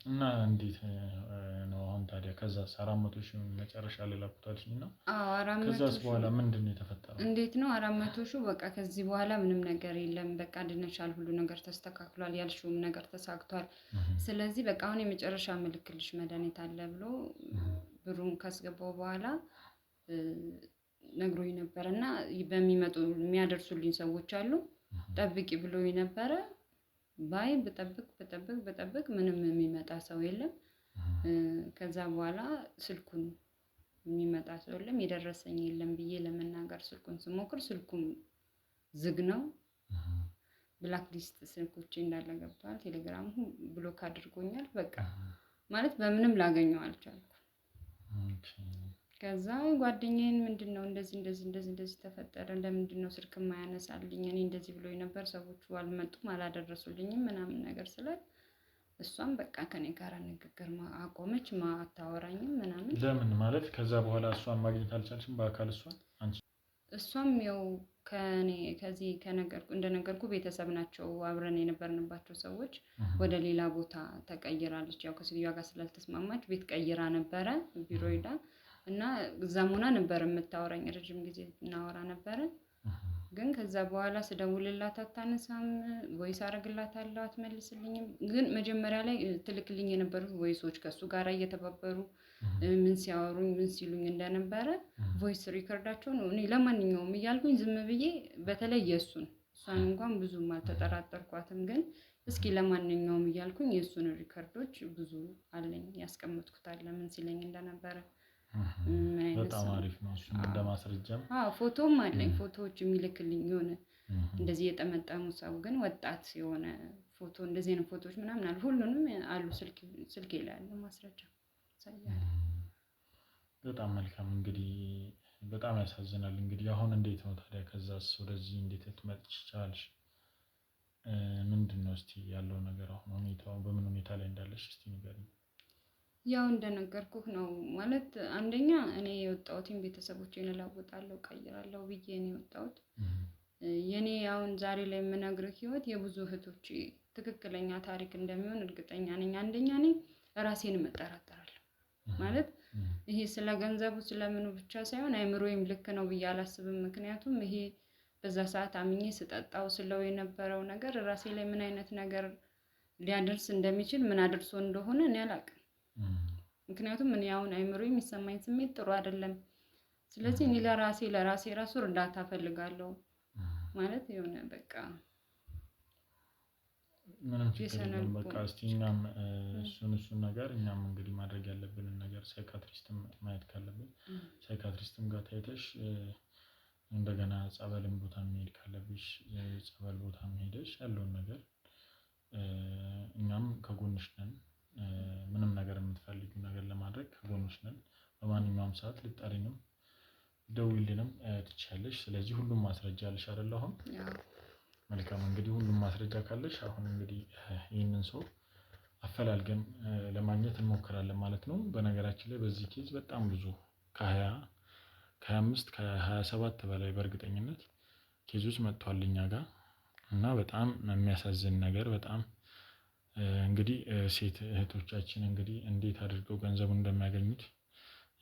እና እንዴት ነው አሁን ታዲያ ከዛ 400,000 መጨረሻ ላይ ላኩታልሽኝ ነው? አዎ 400,000። ከዛስ በኋላ ምንድነው የተፈጠረው? እንዴት ነው 400,000 በቃ ከዚህ በኋላ ምንም ነገር የለም፣ በቃ ድነሻል፣ ሁሉ ነገር ተስተካክሏል፣ ያልሽውም ነገር ተሳክቷል። ስለዚህ በቃ አሁን የመጨረሻ ምልክልሽ መድኃኒት አለ ብሎ ብሩን ካስገባው በኋላ ነግሮኝ ነበርና በሚመጡ የሚያደርሱልኝ ሰዎች አሉ ጠብቂ ብሎኝ ነበረ። ባይ በጠብቅ ምንም የሚመጣ ሰው የለም። ከዛ በኋላ ስልኩን የሚመጣ ሰው የለም፣ የደረሰኝ የለም ብዬ ለመናገር ስልኩን ስሞክር ስልኩም ዝግ ነው። ብላክ ሊስት ስልኮቼ እንዳለ ገብቷል። ቴሌግራም ብሎክ አድርጎኛል። በቃ ማለት በምንም ላገኘው አልቻልኩም። ከዛ ጓደኛዬን ምንድነው እንደዚህ ተፈጠረ፣ ለምንድነው ስልክ የማያነሳልኝ? እኔ እንደዚህ ብሎኝ ነበር፣ ሰዎቹ አልመጡም አላደረሱልኝም ምናምን ነገር ስላት እሷም በቃ ከኔ ጋር ንግግር አቆመች፣ አታወራኝም ምናምን። ለምን ማለት ከዛ በኋላ እሷን ማግኘት አልቻልሽም በአካል? እሷም ያው ከዚህ እንደነገርኩ ቤተሰብ ናቸው፣ አብረን የነበርንባቸው ሰዎች ወደ ሌላ ቦታ ተቀይራለች። ያው ከስልዩዋ ጋር ስላልተስማማች ቤት ቀይራ ነበረ ቢሮ ሄዳ። እና ዛሙና ነበር የምታወራኝ ረጅም ጊዜ እናወራ ነበር ግን ከዛ በኋላ ስደውልላት አታነሳም ቮይስ አረግላታለሁ አትመልስልኝም ግን መጀመሪያ ላይ ትልክልኝ የነበሩት ቮይሶች ከሱ ጋር እየተባበሩ ምን ሲያወሩኝ ምን ሲሉኝ እንደነበረ ቮይስ ሪከርዳቸው ነው እኔ ለማንኛውም እያልኩኝ ዝም ብዬ በተለይ የሱን እሷን እንኳን ብዙም አልተጠራጠርኳትም ግን እስኪ ለማንኛውም እያልኩኝ የሱን ሪከርዶች ብዙ አለኝ ያስቀምጥኩት አለ ምን ሲለኝ እንደነበረ በጣም አሪፍ ነው እሱ እንደማስረጃም ፎቶም አለኝ ፎቶዎች የሚልክልኝ የሆነ እንደዚህ የጠመጠሙ ሰው ግን ወጣት የሆነ ፎቶ እንደዚህ ነው ፎቶዎች ምናምን አሉ ሁሉንም አሉ ስልኬ ላይ አለ ማስረጃ ሳይያል በጣም መልካም እንግዲህ በጣም ያሳዝናል እንግዲህ አሁን እንዴት ነው ታዲያ ከዛስ ወደዚህ እንዴት ትመጪ ቻልሽ ምንድነው እስቲ ያለው ነገር አሁን ሁኔታው በምን ሁኔታ ላይ እንዳለሽ እስቲ ንገሪኝ ያው እንደነገርኩህ ነው ማለት አንደኛ እኔ የወጣሁትን ቤተሰቦቼን እለውጣለሁ ቀይራለሁ ብዬ ነው የወጣሁት የኔ አሁን ዛሬ ላይ የምነግርህ ህይወት የብዙ እህቶች ትክክለኛ ታሪክ እንደሚሆን እርግጠኛ ነኝ አንደኛ ነኝ ራሴን መጠራጠራለሁ ማለት ይሄ ስለ ገንዘቡ ስለምኑ ብቻ ሳይሆን አይምሮዬም ልክ ነው ብዬ አላስብም ምክንያቱም ይሄ በዛ ሰዓት አምኜ ስጠጣው ስለው የነበረው ነገር ራሴ ላይ ምን አይነት ነገር ሊያደርስ እንደሚችል ምን አድርሶ እንደሆነ እኔ አላውቅም ምክንያቱም እኔ አሁን አይምሮዬ የሚሰማኝ ስሜት ጥሩ አይደለም ስለዚህ እኔ ለራሴ ራሱ እርዳታ ፈልጋለሁ ማለት የሆነ በቃ ምንም ችግር የለም በቃ እስቲ እኛም እሱን ነገር እኛም እንግዲህ ማድረግ ያለብንን ነገር ሳይካትሪስትም ማየት ካለብን ሳይካትሪስትም ጋር ታይተሽ እንደገና ጸበልም ቦታ መሄድ ካለብሽ ጸበል ቦታ ሄደሽ ያለውን ነገር እኛም ከጎንሽ ነን ምንም ነገር የምትፈልጊው ነገር ለማድረግ ከጎንሽ ነን በማንኛውም ሰዓት ልጠሪንም ደውይልንም ትችያለሽ ስለዚህ ሁሉም ማስረጃ አለሽ አይደል አሁን መልካም እንግዲህ ሁሉም ማስረጃ ካለሽ አሁን እንግዲህ ይሄንን ሰው አፈላልገን ለማግኘት እንሞክራለን ማለት ነው በነገራችን ላይ በዚህ ኬዝ በጣም ብዙ ከ25 ከ27 በላይ በእርግጠኝነት ኬዞች መጥተዋል እኛ ጋር እና በጣም የሚያሳዝን ነገር በጣም እንግዲህ ሴት እህቶቻችን እንግዲህ እንዴት አድርገው ገንዘቡን እንደሚያገኙት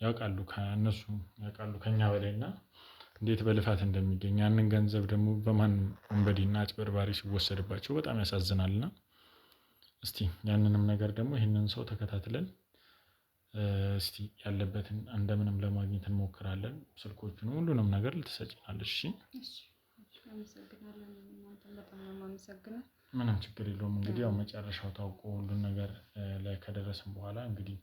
ያውቃሉ ከነሱ ያውቃሉ ከኛ በላይና እንዴት በልፋት እንደሚገኝ ያንን ገንዘብ ደግሞ በማን ወንበዴና አጭበርባሪ ሲወሰድባቸው በጣም ያሳዝናልና እስቲ ያንንም ነገር ደግሞ ይሄንን ሰው ተከታትለን እስቲ ያለበትን እንደምንም ለማግኘት እንሞክራለን ስልኮቹን ሁሉንም ነገር ልትሰጪናለሽ እሺ አመሰግናለሁ በጣም አመሰግናለሁ ምንም ችግር የለውም እንግዲህ ያው መጨረሻው ታውቆ ሁሉን ነገር ላይ ከደረሰን በኋላ እንግዲህ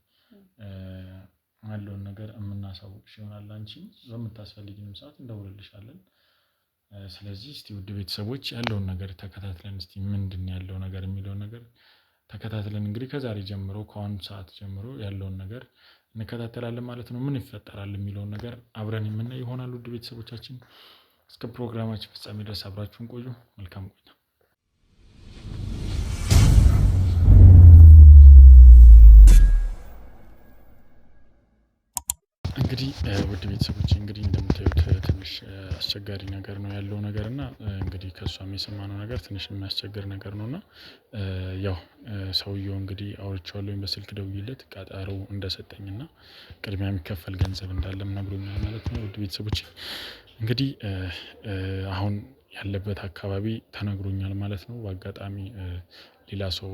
ያለውን ነገር የምናሳውቅሽ ይሆናል አንቺ በምታስፈልጊንም ሰዓት እንደውልልሻለን ስለዚህ እስቲ ውድ ቤተሰቦች ያለውን ነገር ተከታትለን እስቲ ምንድነው ያለው ነገር የሚለው ነገር ተከታትለን እንግዲህ ከዛሬ ጀምሮ ከአሁን ሰዓት ጀምሮ ያለውን ነገር እንከታተላለን ማለት ነው ምን ይፈጠራል የሚለው ነገር አብረን የምናይ ይሆናል ውድ ቤተሰቦቻችን እስከ ፕሮግራማችን ፍጻሜ ድረስ አብራችሁን ቆዩ መልካም ቆይታ እንግዲህ ውድ ቤተሰቦች እንግዲህ እንደምታዩት ትንሽ አስቸጋሪ ነገር ነው ያለው ነገር እና እንግዲህ ከሷም የሰማነው ነገር ትንሽ የሚያስቸግር ነገር ነውና ያው ሰውየው እንግዲህ አውርቻለሁ በስልክ ደውዬለት ቀጠሮ እንደሰጠኝና ቅድሚያ የሚከፈል ገንዘብ እንዳለም ነግሮኛል ማለት ነው ውድ ቤተሰቦች እንግዲህ አሁን ያለበት አካባቢ ተነግሮኛል ማለት ነው በአጋጣሚ ሌላ ሰው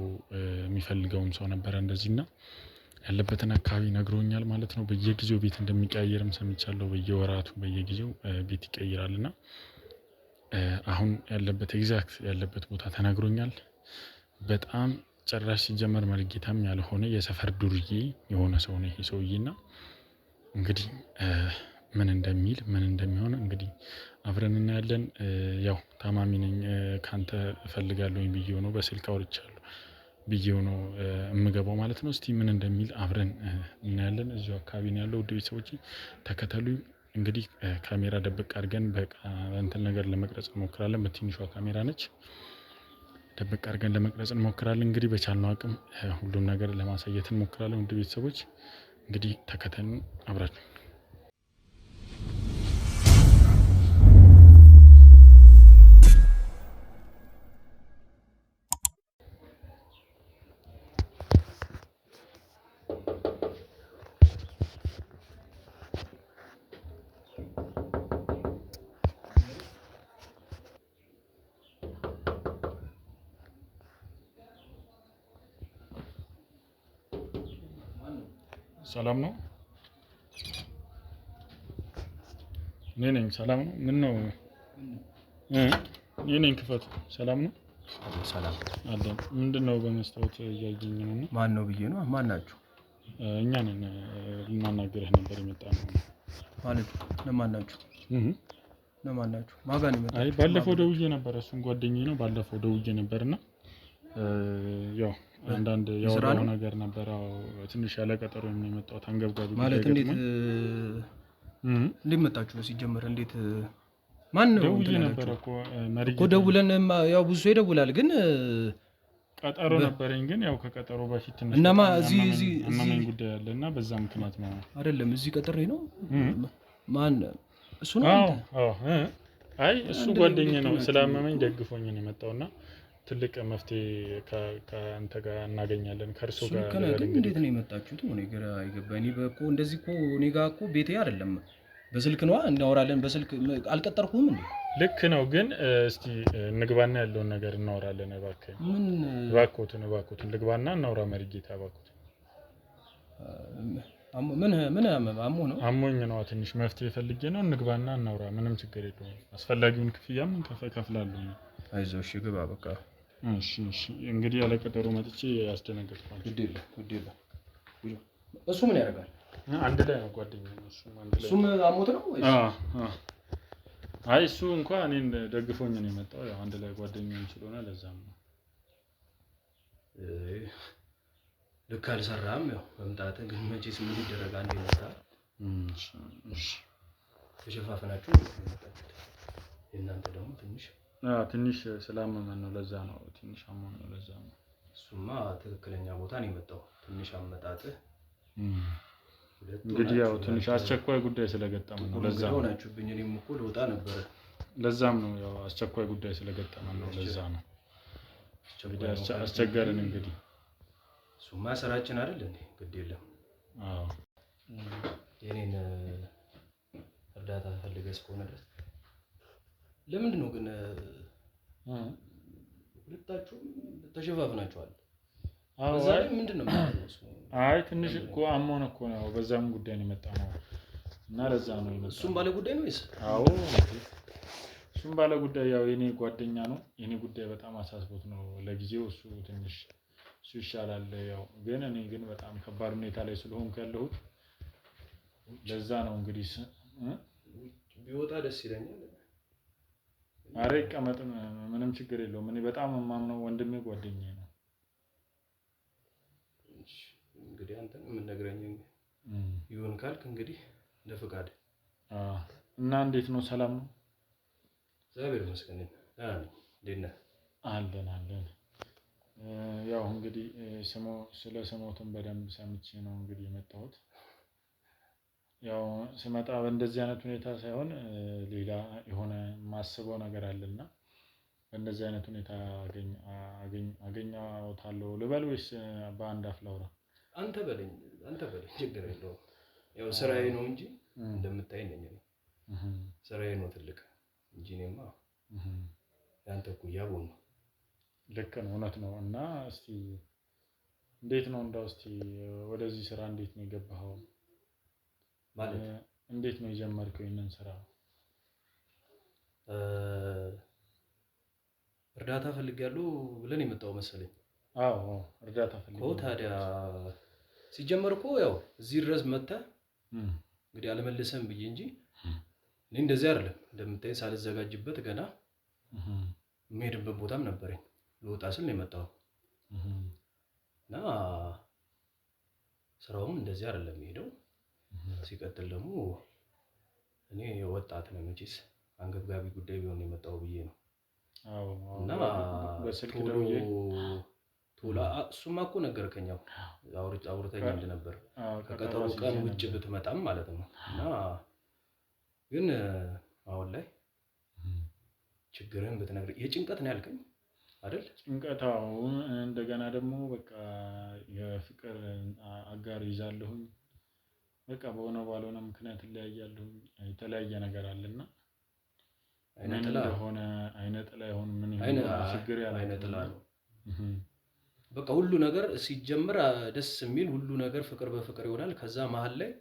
የሚፈልገውም ሰው ነበር እንደዚህና ያለበትን አካባቢ ነግሮኛል ማለት ነው በየጊዜው ቤት እንደሚቀያየርም ሰምቻለሁ በየወራቱ በየጊዜው ቤት ይቀይራልና አሁን ያለበት ኤግዛክት ያለበት ቦታ ተነግሮኛል በጣም ጭራሽ ሲጀመር መርጌታም ያልሆነ የሰፈር ዱርዬ የሆነ ሰው ነው ይሄ ሰውዬና እንግዲህ ምን እንደሚል ምን እንደሚሆን እንግዲህ አብረን እናያለን ያው ታማሚ ነኝ ካንተ እፈልጋለሁኝ ብዬው ነው በስልክ አውርቻለሁ ብዬው ነው የምገባው ማለት ነው እስቲ ምን እንደሚል አብረን እናያለን እዚሁ አካባቢ ነው ያለው ውድ ቤተሰቦች ተከተሉኝ እንግዲህ ካሜራ ደብቅ አድርገን በቃ እንትን ነገር ለመቅረጽ እንሞክራለን በትንሿ ካሜራ ነች ደብቅ አድርገን ለመቅረጽ እንሞክራለን እንግዲህ በቻልነው አቅም ሁሉም ነገር ለማሳየት እንሞክራለን ውድ ቤተሰቦች እንግዲህ ተከተሉን አብራችሁ ሰላም ነው? እኔ ነኝ። ሰላም ነው? ምን ነው? እኔ ነኝ። ክፈቱ። ሰላም ነው? ሰላም አለ። ምንድነው በመስታወት እያየኝ ነው? ማን ነው ብዬ ነው። ማን ናችሁ? እኛ ነን። ልናናግርህ ነበር የመጣነው። ማለት ለማን ናችሁ? ለማን ናችሁ? ማጋን ይመጣ? አይ ባለፈው ደውዬ ነበር። እሱን ጓደኛዬ ነው። ባለፈው ደውዬ ነበርና ያው አንዳንድ ያወራው ነገር ነበር። ትንሽ ያለ ቀጠሮ የመጣሁት አንገብጋቢ ማለት እንዴት መጣችሁ? ሲጀመር እንዴት ማን ነው? ደውዬ ነበር እኮ ደውለን ያው ብዙ ሰው ይደውላል፣ ግን ቀጠሮ ነበረኝ። ግን ያው ከቀጠሮ በፊት ትንሽ እናማ እዚህ ጉዳይ አለና በዛ ምክንያት ነው። አይደለም እዚህ ቀጠሬ ነው። ማን እሱ ነው? አይ እሱ ጓደኛዬ ነው። ስላመመኝ ደግፎኝ ነው የመጣውና ትልቅ መፍትሄ ከአንተ ጋር እናገኛለን ከእርሱ ጋር። እንዴት ነው የመጣችሁት? እኔ ግራ አይገባኝ። እኮ እንደዚህ እኮ እኔ ጋር እኮ ቤቴ አይደለም፣ በስልክ ነዋ እናወራለን። በስልክ አልቀጠርኩም እንዴ? ልክ ነው። ግን እስቲ እንግባና ያለውን ነገር እናወራለን። እባክህ እባክዎትን ልግባና እናውራ። መሪጌታ እባክዎት። ምን አሞ ነው? አሞኝ ነው ትንሽ መፍትሄ ፈልጌ ነው። እንግባና እናውራ። ምንም ችግር የለውም። አስፈላጊውን ክፍያም ከፍላለሁ። አይዞህ እሺ፣ ግባ በቃ። እሺ እንግዲህ ያለ ቀጠሮ መጥቼ ያስደነገጥኳቸው። ግድ የለም። እሱ ምን ያደርጋል? አንድ ላይ ነው ጓደኛዬ ነው። እሱም አሞት ነው ወይስ? አይ እሱ እንኳን እኔን ደግፎኝ ነው የመጣው። ያው አንድ ላይ ጓደኛዬም ስለሆነ ለዛም ነው። ልክ አልሰራም። ያው መምጣትህ ግን መቼስ ምን ይደረግ፣ አንዴ መጣ። እሺ ተሸፋፈናችሁ መጣችሁት። እናንተ ደግሞ ትንሽ ስላመመን ነው። ለዛ ነው ትንሽ አሞን ነው። ለዛ ነው። እሱማ ትክክለኛ ቦታ ነው የመጣው። ትንሽ አመጣጥህ እንግዲህ ያው ትንሽ አስቸኳይ ጉዳይ ስለገጠመን ነው። ለዛ ነው ሆናችሁብኝ። እኔም እኮ ልወጣ ነበረ። ለዛም ነው ያው አስቸኳይ ጉዳይ ስለገጠመን ነው። ለዛ ነው አስቸገርን። እንግዲህ እሱማ ስራችን አይደል እንዴ? ግድ የለም። የኔን እርዳታ ፈልገህ እስከሆነ ድረስ ለምንድን ነው ግን ሁለታችሁም ተሸፋፍናችኋል? አይ ምንድን ነው ማለት ነው? አይ ትንሽ እኮ አሞን እኮ ነው። በዛም ጉዳይ ነው የመጣነው እና ለዛ ነው የመጣነው። እሱም ባለ ጉዳይ ነው ወይስ? አዎ እሱም ባለ ጉዳይ ያው የኔ ጓደኛ ነው። የኔ ጉዳይ በጣም አሳስቦት ነው ለጊዜው። እሱ ትንሽ ይሻላል። ያው ግን እኔ ግን በጣም ከባድ ሁኔታ ላይ ስለሆንኩ ያለሁት ለዛ ነው። እንግዲህ ቢወጣ ደስ ይለኛል። አረ ይቀመጥ፣ ምንም ችግር የለውም። እኔ በጣም የማምነው ወንድሜ ጓደኛዬ ነው። እንግዲህ አንተ የምትነግረኝ ይሁን ካልክ እንግዲህ ለፍቃድ። እና እንዴት ነው? ሰላም ነው? እግዚአብሔር ይመስገን። እንዴት ነህ? አለን። ያው እንግዲህ ስለ ስሞትን በደንብ ሰምቼ ነው እንግዲህ የመጣሁት። ያው ስመጣ በእንደዚህ አይነት ሁኔታ ሳይሆን ሌላ የሆነ ማስበው ነገር አለና በእንደዚህ አይነት ሁኔታ አገኘዋለሁ ልበል ወይስ በአንድ አፍ ላውራ? አንተ በለኝ ችግር የለውም። ያው ስራዬ ነው እንጂ እንደምታይ ነኝ እኔ። ስራዬ ነው ትልቅ እንጂ እኔማ ያንተ ኩያ ቦን ነው። ልክ ነው፣ እውነት ነው። እና እስቲ እንዴት ነው እንዳው እስቲ ወደዚህ ስራ እንዴት ነው የገባኸው? ማለት እንዴት ነው የጀመርከው ይሄንን ስራ? እርዳታ ፈልጋለሁ ብለን የመጣው መሰለኝ። አዎ እርዳታ ፈልጋለሁ። ታዲያ ሲጀመር እኮ ያው እዚህ ድረስ መጥተህ እንግዲህ አልመልሰም ብዬ እንጂ እኔ እንደዚህ አይደለም እንደምታይ ሳልዘጋጅበት ገና የምሄድበት ቦታም ነበረኝ። ልወጣ ስል ነው የመጣው እና ስራውም እንደዚህ አይደለም የሚሄደው። ሲቀጥል ደግሞ እኔ ወጣት ነኝ፣ መቼስ አንገብጋቢ ጉዳይ ቢሆን የመጣው ብዬ ነው። እና በስልክ ቶላ እሱማ እኮ ነገርከኝ። አውርተኛ እንደነበር ከቀጠሮ ቀን ውጭ ብትመጣም ማለት ነው። እና ግን አሁን ላይ ችግርህን ብትነግረኝ። የጭንቀት ነው ያልከኝ አይደል? ጭንቀታው እንደገና ደግሞ በቃ የፍቅር አጋር ይዛለሁኝ። በቃ በሆነ ባልሆነ ምክንያት እለያያለሁኝ። የተለያየ ነገር አለና አይነ ጥላ ይሆን ምን ይሆን ችግር ያለ አይነ ጥላ ነው። በቃ ሁሉ ነገር ሲጀምር ደስ የሚል ሁሉ ነገር ፍቅር በፍቅር ይሆናል። ከዛ መሀል ላይ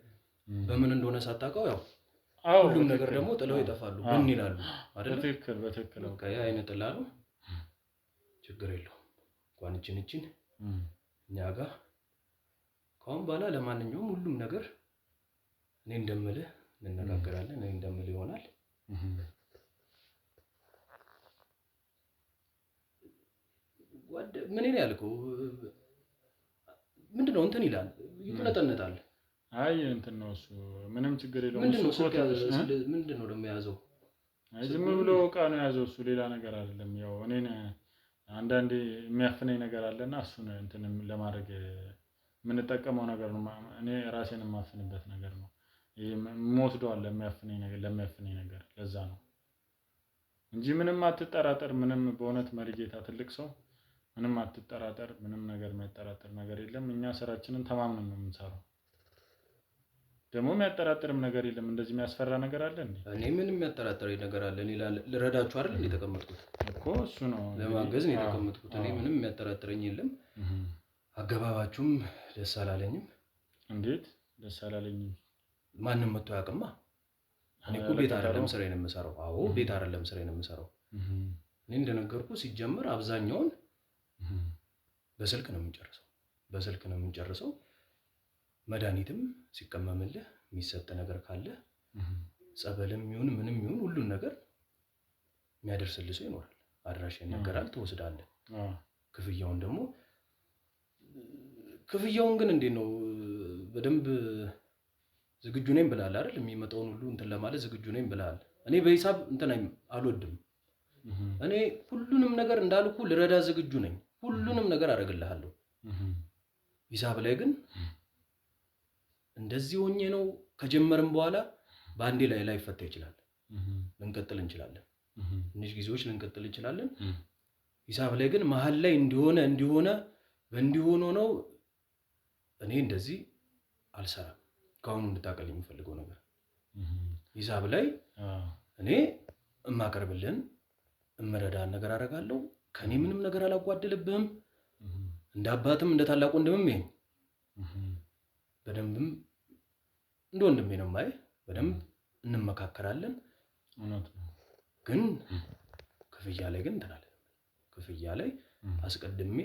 በምን እንደሆነ ሳታውቀው ያው ሁሉም ነገር ደግሞ ጥለው ይጠፋሉ። ምን ይላሉ አይደል? በትክክል በቃ ያ አይነት ጥላሉ። ችግር የለውም እንኳን እቺን እኛ ጋር ካሁን በኋላ ለማንኛውም ሁሉም ነገር እኔ እንደምልህ እንነጋገራለን። እኔ እንደምልህ ይሆናል። ምን ነው ያልከው? ምንድነው እንትን ይላል ይቁነጠነጣል። አይ እንትን ነው እሱ ምንም ችግር የለውም። ምንድነው ደግሞ የያዘው? አይ ዝም ብሎ ዕቃ ነው የያዘው እሱ ሌላ ነገር አይደለም። ያው እኔን አንዳንዴ የሚያፍነኝ ነገር አለና እሱን እንትን ለማድረግ የምንጠቀመው ነገር ነው። እኔ ራሴን የማፍንበት ነገር ነው። ይሄ የምወስደው አለ ለሚያፍነኝ ነገር ለዛ ነው እንጂ ምንም አትጠራጠር። ምንም በእውነት መሪጌታ ትልቅ ሰው ምንም አትጠራጠር። ምንም ነገር የሚያጠራጥር ነገር የለም። እኛ ስራችንን ተማምነን ነው የምንሰራው። ደግሞ የሚያጠራጥርም ነገር የለም። እንደዚህ የሚያስፈራ ነገር አለ እንዴ? እኔ ምንም የሚያጠራጥረኝ ነገር አለ? እኔ ልረዳችሁ አይደል እንዴ የተቀመጥኩት? እኮ እሱ ነው ለማገዝ ነው የተቀመጥኩት። እኔ ምንም የሚያጠራጥረኝ የለም። አገባባችሁም ደስ አላለኝም። እንዴት ደስ አላለኝም? ማንም መጥቶ ያውቅማ። እኔ እኮ ቤት አይደለም ስራዬን የምሰራው። አዎ ቤት አይደለም ስራዬን የምሰራው። እኔ እንደነገርኩ ሲጀምር አብዛኛውን በስልክ ነው የምንጨርሰው። መድኃኒትም ሲቀመምልህ የሚሰጥ ነገር ካለ ጸበልም ይሁን ምንም ይሁን ሁሉን ነገር የሚያደርስልህ ሰው ይኖራል። አድራሻ ይነገራል፣ ትወስዳለህ። ክፍያውን ግን እንዴት ነው? በደንብ ዝግጁ ነኝ ብለሃል አይደል? የሚመጣውን ሁሉ እንትን ለማለት ዝግጁ ነኝ ብለሃል። እኔ በሂሳብ እንትን አልወድም። እኔ ሁሉንም ነገር እንዳልኩ ልረዳ ዝግጁ ነኝ። ሁሉንም ነገር አደርግልሃለሁ። ሂሳብ ላይ ግን እንደዚህ ሆኜ ነው ከጀመርን በኋላ በአንዴ ላይ ላይፈታ ይችላል። ልንቀጥል እንችላለን። ትንሽ ጊዜዎች ልንቀጥል እንችላለን። ሂሳብ ላይ ግን መሀል ላይ እንዲሆነ ነው። እኔ እንደዚህ አልሰራም። ካሁኑ እንድታቀል የምፈልገው ነገር ሂሳብ ላይ እኔ እማቀርብልህን እምረዳህን ነገር አደርጋለሁ። ከኔ ምንም ነገር አላጓደልብህም። እንደ አባትም እንደ ታላቅ ወንድምም ይሄን በደንብም እንደ ወንድሜ ነው የማይህ። በደንብ እንመካከራለን። ግን ክፍያ ላይ ግን እንትን አለ። ክፍያ ላይ አስቀድሜ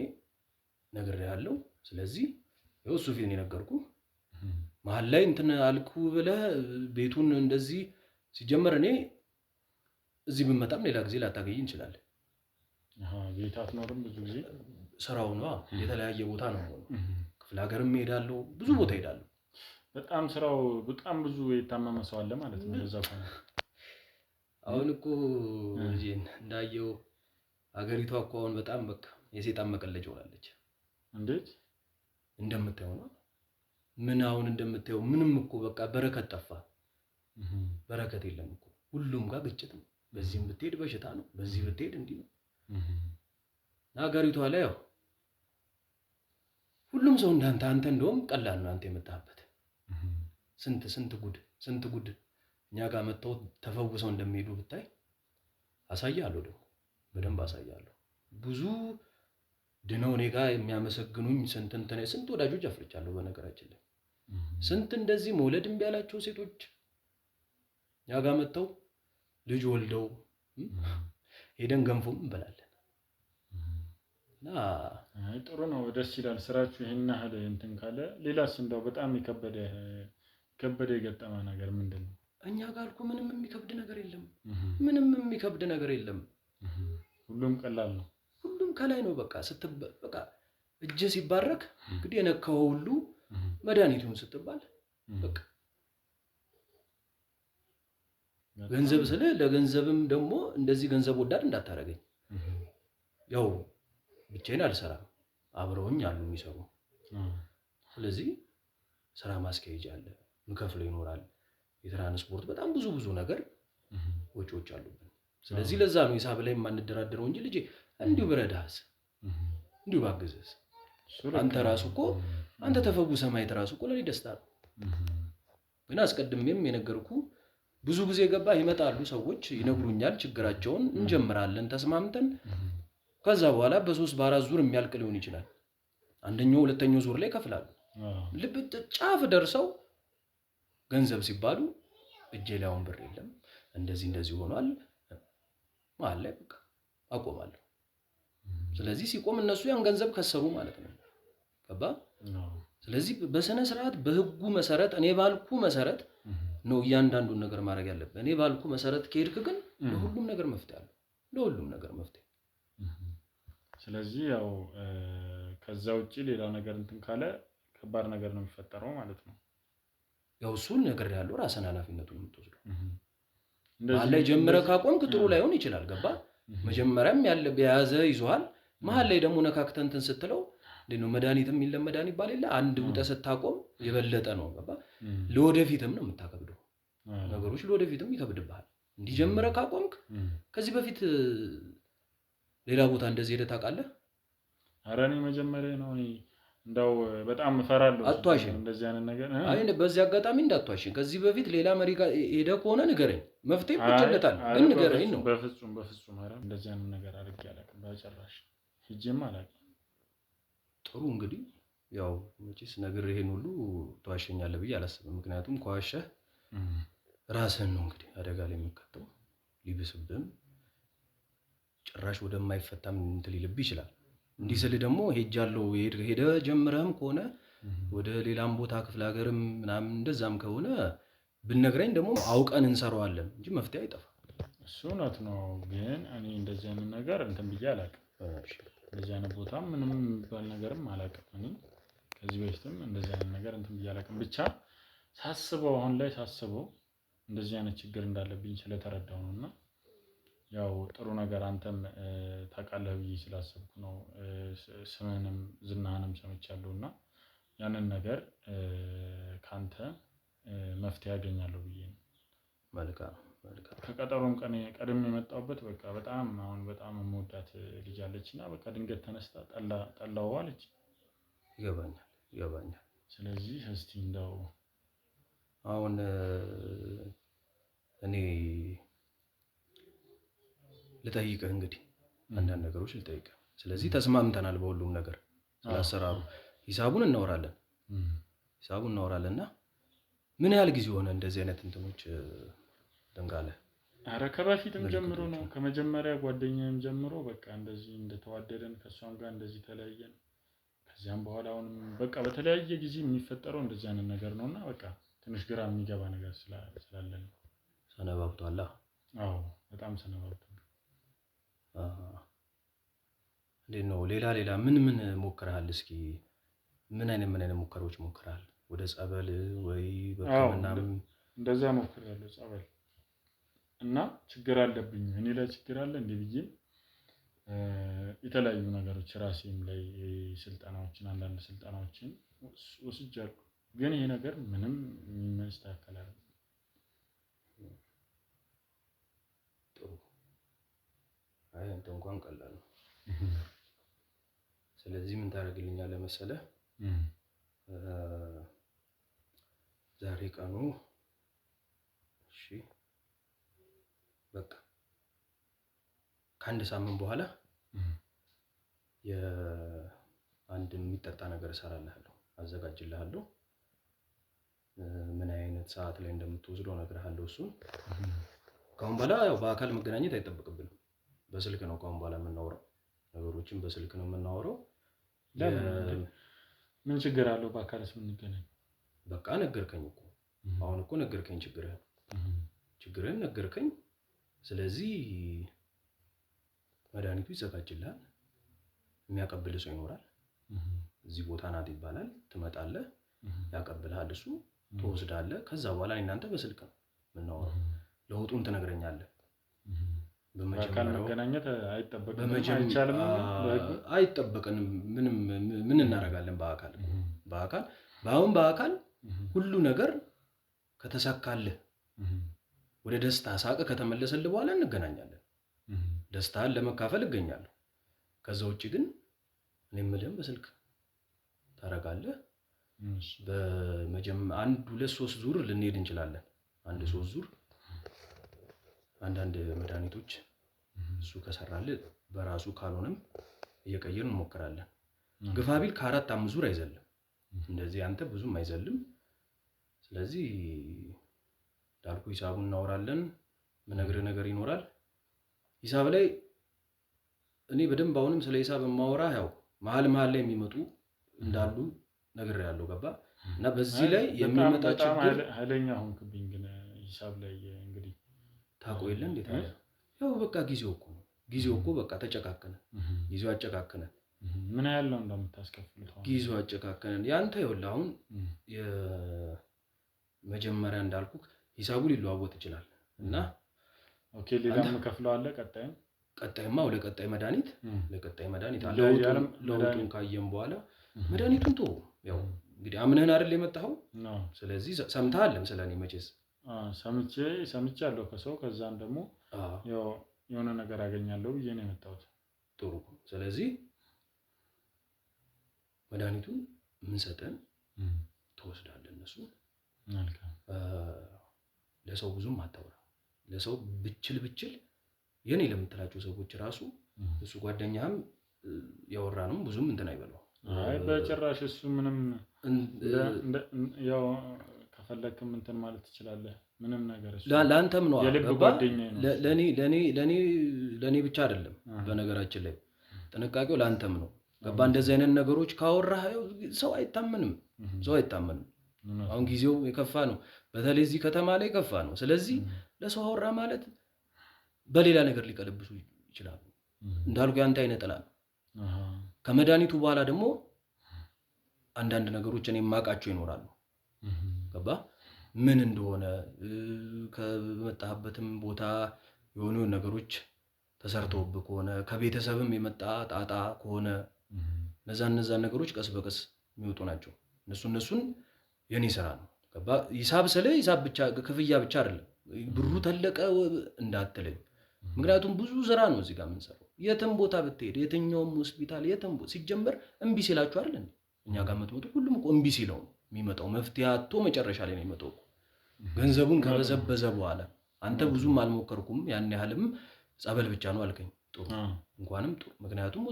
ነግሬሃለሁ። ስለዚህ ይኸው እሱ ፊት ነው የነገርኩህ። መሀል ላይ እንትን አልኩ ብለህ ቤቱን እንደዚህ ሲጀመር እኔ እዚህ ብመጣም ሌላ ጊዜ ላታገኝ እንችላለን። ቤት አትኖርም። ብዙ ጊዜ ስራው ነው የተለያየ ቦታ ነው። ክፍለ ሀገርም እሄዳለሁ፣ ብዙ ቦታ እሄዳለሁ። በጣም ስራው በጣም ብዙ የታመመ ሰው አለ ማለት ነው። ለዛ እኮ ነው አሁን እኮ እንዳየው ሀገሪቷ እኮ አሁን በጣም በቃ የሴጣን መቀለጃ ሆናለች። እንዴት እንደምታየው ነው። ምን አሁን እንደምታየው ምንም እኮ በቃ በረከት ጠፋ። በረከት የለም እኮ ሁሉም ጋር ግጭት ነው። በዚህም ብትሄድ በሽታ ነው፣ በዚህ ብትሄድ እንዲህ ነው። ሀገሪቷ ላይ ያው ሁሉም ሰው እንዳንተ አንተ እንደውም ቀላል ነው አንተ የመጣህበት። ስንት ጉድ እኛ ጋር መጥተው ተፈውሰው እንደሚሄዱ ብታይ አሳያለሁ። ደግሞ በደንብ አሳያለሁ። ብዙ ድነው እኔ ጋር የሚያመሰግኑኝ ስንት ወዳጆች አፍርቻለሁ። በነገራችን ላይ ስንት እንደዚህ መውለድ እምቢ ያላቸው ሴቶች እኛ ጋር መጥተው ልጅ ወልደው ሄደን ገንፎም እንበላለን። እና ጥሩ ነው፣ ደስ ይላል ስራችሁ። ይሄን ያህል እንትን ካለ ሌላስ እንደው በጣም የከበደ የገጠመ ነገር ምንድን ነው? እኛ ጋር እኮ ምንም የሚከብድ ነገር የለም። ምንም የሚከብድ ነገር የለም። ሁሉም ቀላል ነው። ሁሉም ከላይ ነው። በቃ እጅ ሲባረክ እንግዲህ የነካው ሁሉ መድኃኒቱን ስትባል በቃ ገንዘብ ስለ ለገንዘብም ደግሞ እንደዚህ ገንዘብ ወዳድ እንዳታረገኝ። ያው ብቻዬን አልሰራም፣ አብረውኝ አሉ የሚሰሩ። ስለዚህ ስራ ማስኬጃ አለ፣ ምከፍለው ይኖራል። የትራንስፖርት በጣም ብዙ ነገር ወጪዎች አሉብን። ስለዚህ ለዛ ነው ሂሳብ ላይ የማንደራደረው እንጂ ልጄ እንዲሁ ብረዳህስ እንዲሁ ባግዝህስ አንተ ራሱ እኮ አንተ ተፈውሰህ ማየት ራሱ እኮ ለኔ ደስታ ነው። ግን አስቀድሜም የነገርኩ ብዙ ጊዜ ገባ ይመጣሉ ሰዎች ይነግሩኛል ችግራቸውን፣ እንጀምራለን ተስማምተን። ከዛ በኋላ በ3 በ4 ዙር የሚያልቅ ሊሆን ይችላል። አንደኛው ሁለተኛው ዙር ላይ ይከፍላሉ። ልብ ጫፍ ደርሰው ገንዘብ ሲባሉ እጄ ላይ አሁን ብር የለም እንደዚህ ሆኗል ማለት ላይ በቃ አቆማለሁ። ስለዚህ ሲቆም እነሱ ያን ገንዘብ ከሰሩ ማለት ነው። ገባ? ስለዚህ በስነ ስርዓት በህጉ መሰረት እኔ ባልኩ መሰረት ነው እያንዳንዱን ነገር ማድረግ ያለብህ። እኔ ባልኩ መሰረት ከሄድክ ግን ለሁሉም ነገር መፍትሄ አለ። ለሁሉም ነገር መፍትሄ። ስለዚህ ያው ከዛ ውጪ ሌላ ነገር እንትን ካለ ከባድ ነገር ነው የሚፈጠረው ማለት ነው። ያው እሱን ነገር ያለው ራስን ኃላፊነቱን የምትወስደው መሀል ላይ ጀምረህ ካቆምክ ጥሩ ላይሆን ይችላል። ገባ? መጀመሪያም ያለ በያዘ ይዟል። መሀል ላይ ደግሞ ነካክተህ እንትን ስትለው እንደው መድኃኒትም የሚል መድኃኒት ይባል የለ አንድ ውጠህ ስታቆም የበለጠ ነው። ገባ? ለወደፊትም ነው የምታከብደው ነገሮች ለወደፊትም ይከብድብሃል። እንዲጀምረህ ካቆምክ ከዚህ በፊት ሌላ ቦታ እንደዚህ ሄደህ ታውቃለህ? ኧረ እኔ መጀመሪያ ነው እንደው በጣም እፈራለሁ አትዋሽኝ እንደዚህ አይነት ነገር። አይ በዚህ አጋጣሚ እንዳትዋሽኝ። ከዚህ በፊት ሌላ መሪ ጋር ሄደህ ከሆነ ንገረኝ፣ መፍትሄ ይችላል ግን ንገረኝ ነው። በፍጹም ኧረ እንደዚህ አይነት ነገር አድርጌ አላውቅም በጭራሽ፣ ሂጄም አላውቅም። ጥሩ እንግዲህ ያው መቼስ ነገር ይሄን ሁሉ ተዋሸኛለህ ብዬ አላስብም። ምክንያቱም ከዋሸህ ራስህን ነው እንግዲህ አደጋ ላይ የሚከተው፣ ሊብስብህም ጭራሽ ወደማይፈታም እንትን ሊልብህ ይችላል። እንዲህ ስል ደግሞ ሄጃለሁ ሄደህ ጀምረህም ከሆነ ወደ ሌላም ቦታ ክፍለ ሀገርም ምናምን እንደዛም ከሆነ ብነግረኝ ደግሞ አውቀን እንሰራዋለን እንጂ መፍትሄ አይጠፋም። እሱ እውነት ነው። ግን እኔ እንደዚህ አይነት ነገር እንትን ብዬ አላውቅም። እንደዚህ አይነት ቦታ ምንም የሚባል ነገርም አላውቅም። እኔ ከዚህ በፊትም እንደዚህ አይነት ነገር እንትን ብዬ አላውቅም። ብቻ ሳስበው አሁን ላይ ሳስበው እንደዚህ አይነት ችግር እንዳለብኝ ስለተረዳው ነው። እና ያው ጥሩ ነገር አንተም ታውቃለህ ብዬ ስላሰብኩ ነው። ስምህንም ዝናህንም ሰምቻለሁ እና ያንን ነገር ካንተ መፍትሄ ያገኛለሁ ብዬ ነው። መልካም። ከቀጠሮም ቀደም የመጣሁበት በቃ በጣም አሁን በጣም የምወዳት ልጅ አለች እና በቃ ድንገት ተነስታ ጠላው አለች። ይገባኛል። ስለዚህ እስቲ እንደው አሁን እኔ ልጠይቅህ እንግዲህ አንዳንድ ነገሮች ልጠይቅህ። ስለዚህ ተስማምተናል በሁሉም ነገር ስላሰራሩ ሂሳቡን እናወራለንና ምን ያህል ጊዜ ሆነ እንደዚህ አይነት እንትኖች ደንጋለ? ኧረ ከበፊትም ጀምሮ ነው። ከመጀመሪያ ጓደኛዬም ጀምሮ በቃ እንደዚህ እንደተዋደደን ከሷም ጋር እንደዚህ ተለያየን። ከዚያም በኋላ አሁንም በቃ በተለያየ ጊዜ የሚፈጠረው እንደዚህ አይነት ነገር ነውና በቃ ትንሽ ግራ የሚገባ ነገር ስላለ ነው። ሰነባብቷል? አዎ በጣም ሰነባብቷል። እንዴት ነው ሌላ ምን ሞክረሃል? እስኪ ምን አይነት ሙከራዎች ሞክረሃል? ወደ ጸበል ወይ በሕክምናም? እንደዛ ሞክሬያለሁ ጸበል እና ችግር አለብኝ እኔ ላይ ችግር አለ እንዴ ብዬ የተለያዩ ነገሮች ራሴም ላይ ስልጠናዎችን አንዳንድ ስልጠናዎችን ወስጃለሁ። ግን ይሄ ነገር ምንም የሚስተካከል አይደለም። ጥሩ። አይ አንተ እንኳን ቀላል ነው። ስለዚህ ምን ታደርግልኛለህ መሰለህ? ዛሬ ቀኑ እሺ በቃ ከአንድ ሳምንት በኋላ የአንድ የሚጠጣ ነገር እሰራልሃለሁ፣ አዘጋጅልሃለሁ። ምን አይነት ሰዓት ላይ እንደምትወስደው እነግርሃለሁ። እሱን ከአሁን በኋላ ያው በአካል መገናኘት አይጠበቅብንም። በስልክ ነው ከአሁን በኋላ የምናወራው፣ ነገሮችን በስልክ ነው የምናወራው። ምን ችግር አለው በአካልስ የምንገናኝ? በቃ ነገርከኝ እኮ አሁን እኮ ነገርከኝ፣ ችግርህን ነገርከኝ። ስለዚህ መድኃኒቱ ይዘጋጅልሃል፣ የሚያቀብል ሰው ይኖራል። እዚህ ቦታ ናት ይባላል፣ ትመጣለህ፣ ያቀብልሃል፣ እሱ ትወስዳለህ። ከዛ በኋላ እናንተ በስልክ ነው የምናወራው። ለውጡን ትነግረኛለህ። በአካል መገናኘት አይጠበቅም፣ አይጠበቅንም። ምን እናደርጋለን በአካል ሁሉ ነገር ከተሳካልህ ወደ ደስታ ሳቅ ከተመለሰልህ በኋላ እንገናኛለን። ደስታን ለመካፈል እገኛለሁ። ከዛ ውጪ ግን እኔ የምልህም በስልክ ታደርጋለህ። አንድ 2-3 ዙር ልንሄድ እንችላለን። 1-3 ዙር አንዳንድ መድኃኒቶች እሱ ከሰራልህ በራሱ ካልሆነም እየቀየርን እንሞክራለን። ግፋቢል ከ4 5 ዙር አይዘልም። እንደዚህ አንተ ብዙም አይዘልም። ስለዚህ ዳልኩ ሂሳቡን እናወራለን። ምነግርህ ነገር ይኖራል ሂሳብ ላይ እኔ በደንብ አሁንም ስለ ሂሳብ ማወራ ያው መሀል ላይ የሚመጡ እንዳሉ ነገር ያለው ገባ እና በዚህ ላይ የሚመጣ ችግር ኃይለኛ ሆንክብኝ። ግን ሂሳብ ላይ እንግዲህ ታቆ የለ እንዴት አለ ያው በቃ ጊዜው እኮ በቃ ተጨካከነ። ጊዜው አጨካከነ። ምን ያህል ነው እንደምታስከፍሉት? ጊዜው አጨካከነ። ያንተ ይኸውልህ አሁን የመጀመሪያ እንዳልኩ ሂሳቡ ሊለዋወጥ ይችላል እና ኦኬ ሌላም ከፍለው አለ ቀጣይማ ወደ ቀጣይ መድኃኒት አለ ለውጡን ካየን በኋላ መድኃኒቱን ቶ ያው እንግዲህ አምነህን አይደል የመጣኸው? ስለዚህ ሰምተሃልም ስለኔ መቼስ ሰምቻለሁ ከሰው ከዛን ደግሞ ያው የሆነ ነገር አገኛለሁ ብዬ ነው የመጣሁት። ጥሩ። ስለዚህ መድኃኒቱን ምን ሰጠን ትወስዳለህ። እነሱ ለሰው ብዙም አታውራ። ለሰው ብችል የኔ ለምትላቸው ሰዎች ራሱ እሱ ጓደኛህም ያወራንም ብዙም እንትን አይበለው። አይ በጭራሽ እሱ ምንም ያው ከፈለክም እንትን ማለት ትችላለህ። ምንም ነገር እሱ ለአንተም ነው የልብ ጓደኛዬ ነው። ለኔ ብቻ አይደለም። በነገራችን ላይ ጥንቃቄው ለአንተም ነው። ገባ? እንደዚህ አይነት ነገሮች ካወራህ ሰው አይታመንም። አሁን ጊዜው የከፋ ነው። በተለይ እዚህ ከተማ ላይ የከፋ ነው። ስለዚህ ለሰው አወራ ማለት በሌላ ነገር ሊቀለብሱ ይችላሉ። እንዳልኩ ያንተ አይነጥላ ነው። ከመድኃኒቱ በኋላ ደግሞ አንዳንድ ነገሮች እኔ የማውቃቸው ይኖራሉ። ገባ? ምን እንደሆነ ከመጣህበትም ቦታ የሆኑ ነገሮች ተሰርተውብህ ከሆነ ከቤተሰብም የመጣ ጣጣ ከሆነ እነዛን ነገሮች ቀስ በቀስ የሚወጡ ናቸው። እነሱን የኔ ስራ ነው። ገባ? ሂሳብ ስለ ሂሳብ ብቻ ክፍያ ብቻ አይደለም። ብሩ ተለቀ እንዳትለኝ። ምክንያቱም ብዙ ስራ ነው እዚህ ጋር የምንሰራው። የትም ቦታ ብትሄድ የትኛውም ሆስፒታል ሲጀመር እምቢ ሲላችሁ አይደል እኛ ጋር የምትመጡ ሁሉም እኮ እምቢ ሲለው ነው የሚመጣው። መፍትሄ አጥቶ መጨረሻ ላይ ነው የሚመጣው። ገንዘቡን ከበዘበዘ በኋላ አንተ ብዙም አልሞከርኩም ያን ያህልም ጸበል ብቻ ነው አልከኝ። ጥሩ እንኳንም ጥሩ። ምክንያቱም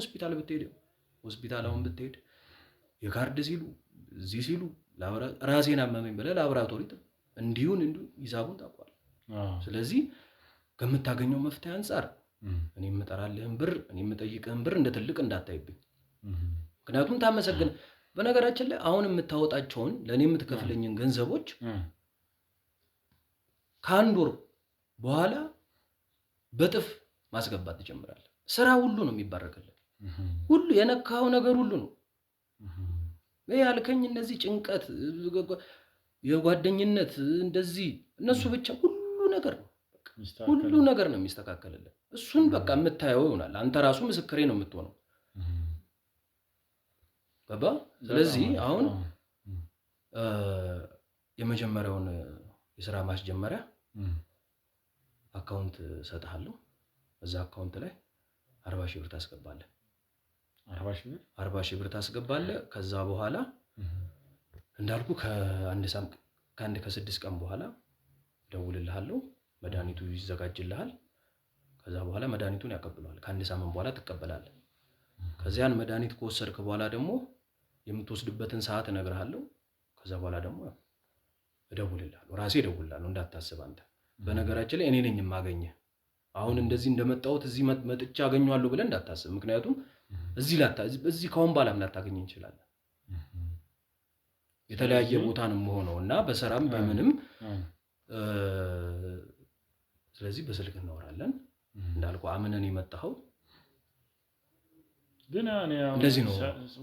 ሆስፒታል አሁን ብትሄድ የካርድ ሲሉ እዚህ ሲሉ ራሴን አመመኝ ብለህ ላብራቶሪ እንዲሁን ሂሳቡን ታውቀዋለህ። ስለዚህ ከምታገኘው መፍትሄ አንፃር እኔ የምጠራልህን ብር እኔ የምጠይቅህን ብር እንደ ትልቅ እንዳታይብኝ። ምክንያቱም ታመሰግን። በነገራችን ላይ አሁን የምታወጣቸውን ለእኔ የምትከፍለኝን ገንዘቦች ከአንድ ወር በኋላ በጥፍ ማስገባት ትጀምራለህ። ስራ ሁሉ ነው የሚባረክልህ። ሁሉ የነካው ነገር ሁሉ ነው ያልከኝ። እነዚህ ጭንቀት፣ የጓደኝነት እንደዚህ እነሱ ብቻ ሁሉ ነገር ነው የሚስተካከልልህ። እሱን በቃ የምታየው ይሆናል። አንተ ራሱ ምስክሬ ነው የምትሆነው። ገባ? ስለዚህ አሁን የመጀመሪያውን የስራ ማስጀመሪያ አካውንት ሰጥሃለሁ። እዛ አካውንት ላይ 40 ሺህ ብር ታስገባለህ። 40 ሺህ ብር ታስገባለህ። ከዛ በኋላ እንዳልኩ ከ6 ቀን በኋላ ደውልልሃለሁ። መድኃኒቱ ይዘጋጅልሃል። ከዛ በኋላ መድኃኒቱን ያቀብለዋል። ከአንድ ሳምንት በኋላ ትቀበላለህ። ከዚያን መድኃኒት ከወሰድክ በኋላ ደግሞ የምትወስድበትን ሰዓት እነግርሃለሁ። ከዛ በኋላ ደግሞ እደውልልሃለሁ። ራሴ እደውልልሃለሁ እንዳታስብ አንተ። በነገራችን ላይ እኔ ነኝ የማገኘህ። አሁን እንደዚህ እንደመጣሁት እዚህ መጥቼ አገኘዋለሁ ብለህ እንዳታስብ። ምክንያቱም እዚህ ከአሁን በኋላም ላታገኝ እንችላለን። የተለያየ ቦታ ነው የምሆነው እና በስራም በምንም ስለዚህ በስልክ እናወራለን። እንዳልኩ አምነን የመጣኸው ግን እኔ እንደዚህ ነው።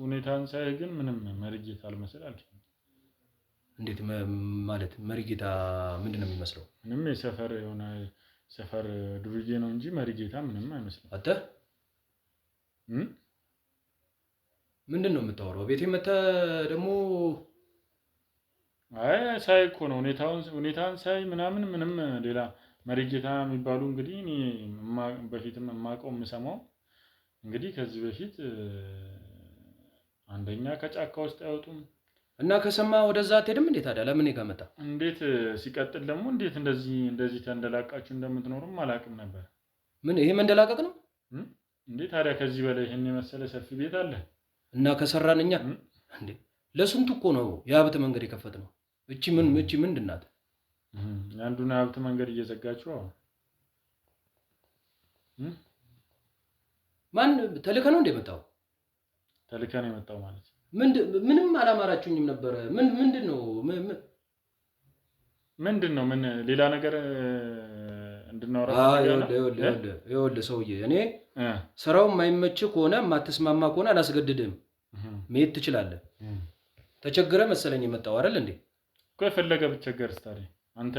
ሁኔታን ሳይ ግን ምንም መሪጌታ አልመስል አልከኝ። እንዴት ማለት መሪጌታ ምንድን ነው የሚመስለው? ምንም የሆነ ሰፈር ዱርዬ ነው እንጂ መሪጌታ ምንም አይመስልም። አንተ ምንድን ነው የምታወራው? ቤቴ መተህ ደግሞ አይ ሳይ እኮ ነው ሁኔታን ሳይ ምንም ሌላ መሪጌታ የሚባሉ እንግዲህ እኔ በፊትም የማውቀው የምሰማው እንግዲህ ከዚህ በፊት አንደኛ ከጫካ ውስጥ አይወጡም እና ከሰማ ወደዛ አትሄድም እንዴ ታዲያ? ለምን ይገመታ? እንዴት ሲቀጥል ደግሞ እንዴት እንደዚህ ተንደላቃችሁ እንደምትኖሩም አላውቅም ነበር። ምን ይሄ መንደላቀቅ ነው እንዴ ታዲያ? ከዚህ በላይ ይሄን የመሰለ ሰፊ ቤት አለ። እና ከሰራን እኛ እንዴ ለስንቱ እኮ ነው የሀብት መንገድ የከፈትነው። እቺ ምንድን ናት? አንዱን የሀብት መንገድ እየዘጋችሁ ማን ተልከ ነው እንደመጣው? ተልከ ነው የመጣው ማለት ምንም አላማራችሁኝም ነበረ። ምንድነው ምን ሌላ ነገር እንድናወራ ይኸውልህ ሰውዬ እኔ ስራው የማይመች ከሆነ የማትስማማ ከሆነ አላስገድድህም። መሄድ ትችላለህ። ተቸግረ መሰለኝ የመጣው አይደል እንዴ? እኮ የፈለገ ብትቸገርስ ታዲያ አንተ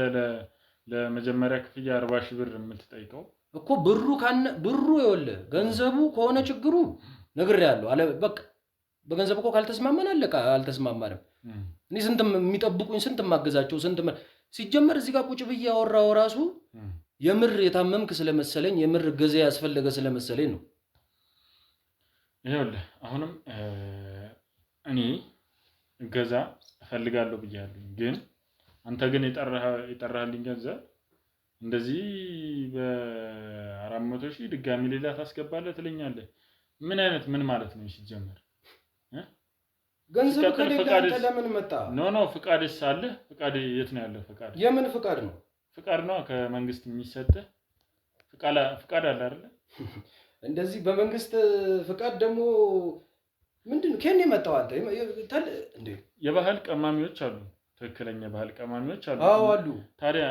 ለመጀመሪያ ክፍያ 40 ሺህ ብር የምትጠይቀው እኮ ብሩ ይኸውልህ ገንዘቡ ከሆነ ችግሩ ነግሬሃለሁ። በቃ በገንዘብ እኮ ካልተስማማን አለቃ አልተስማማንም። እኔ ስንት የሚጠብቁኝ ስንት ማገዛቸው ስንት ሲጀመር እዚህ ጋር ቁጭ ብዬ አወራው ራሱ የምር የታመምክ ስለመሰለኝ የምር ገዛ ያስፈልገ ስለመሰለኝ ነው። ይኸውልህ አሁንም እኔ ገዛ እፈልጋለሁ ብያለሁ። ግን አንተ ግን የጠራህልኝ ገንዘብ እንደዚህ በ400 ሺህ ድጋሚ ሌላ ታስገባለህ ትለኛለህ። ምን ማለት ነው ሲጀመር? ገንዘብ ከሌላ ለምን መጣ? ኖ ፍቃድስ አለ? ፍቃድ የት ነው ያለው? ፍቃድ የምን ፍቃድ ነው? ፍቃድ ነው ከመንግስት የሚሰጥህ ፍቃድ አለ አይደል? እንደዚህ በመንግስት ፍቃድ ደግሞ ምንድነው? ከኔ መጣው አንተ እንዴ? የባህል ቀማሚዎች አሉ። ትክክለኛ ባህል ቀማሚዎች አሉ። አዎ አሉ። ታዲያ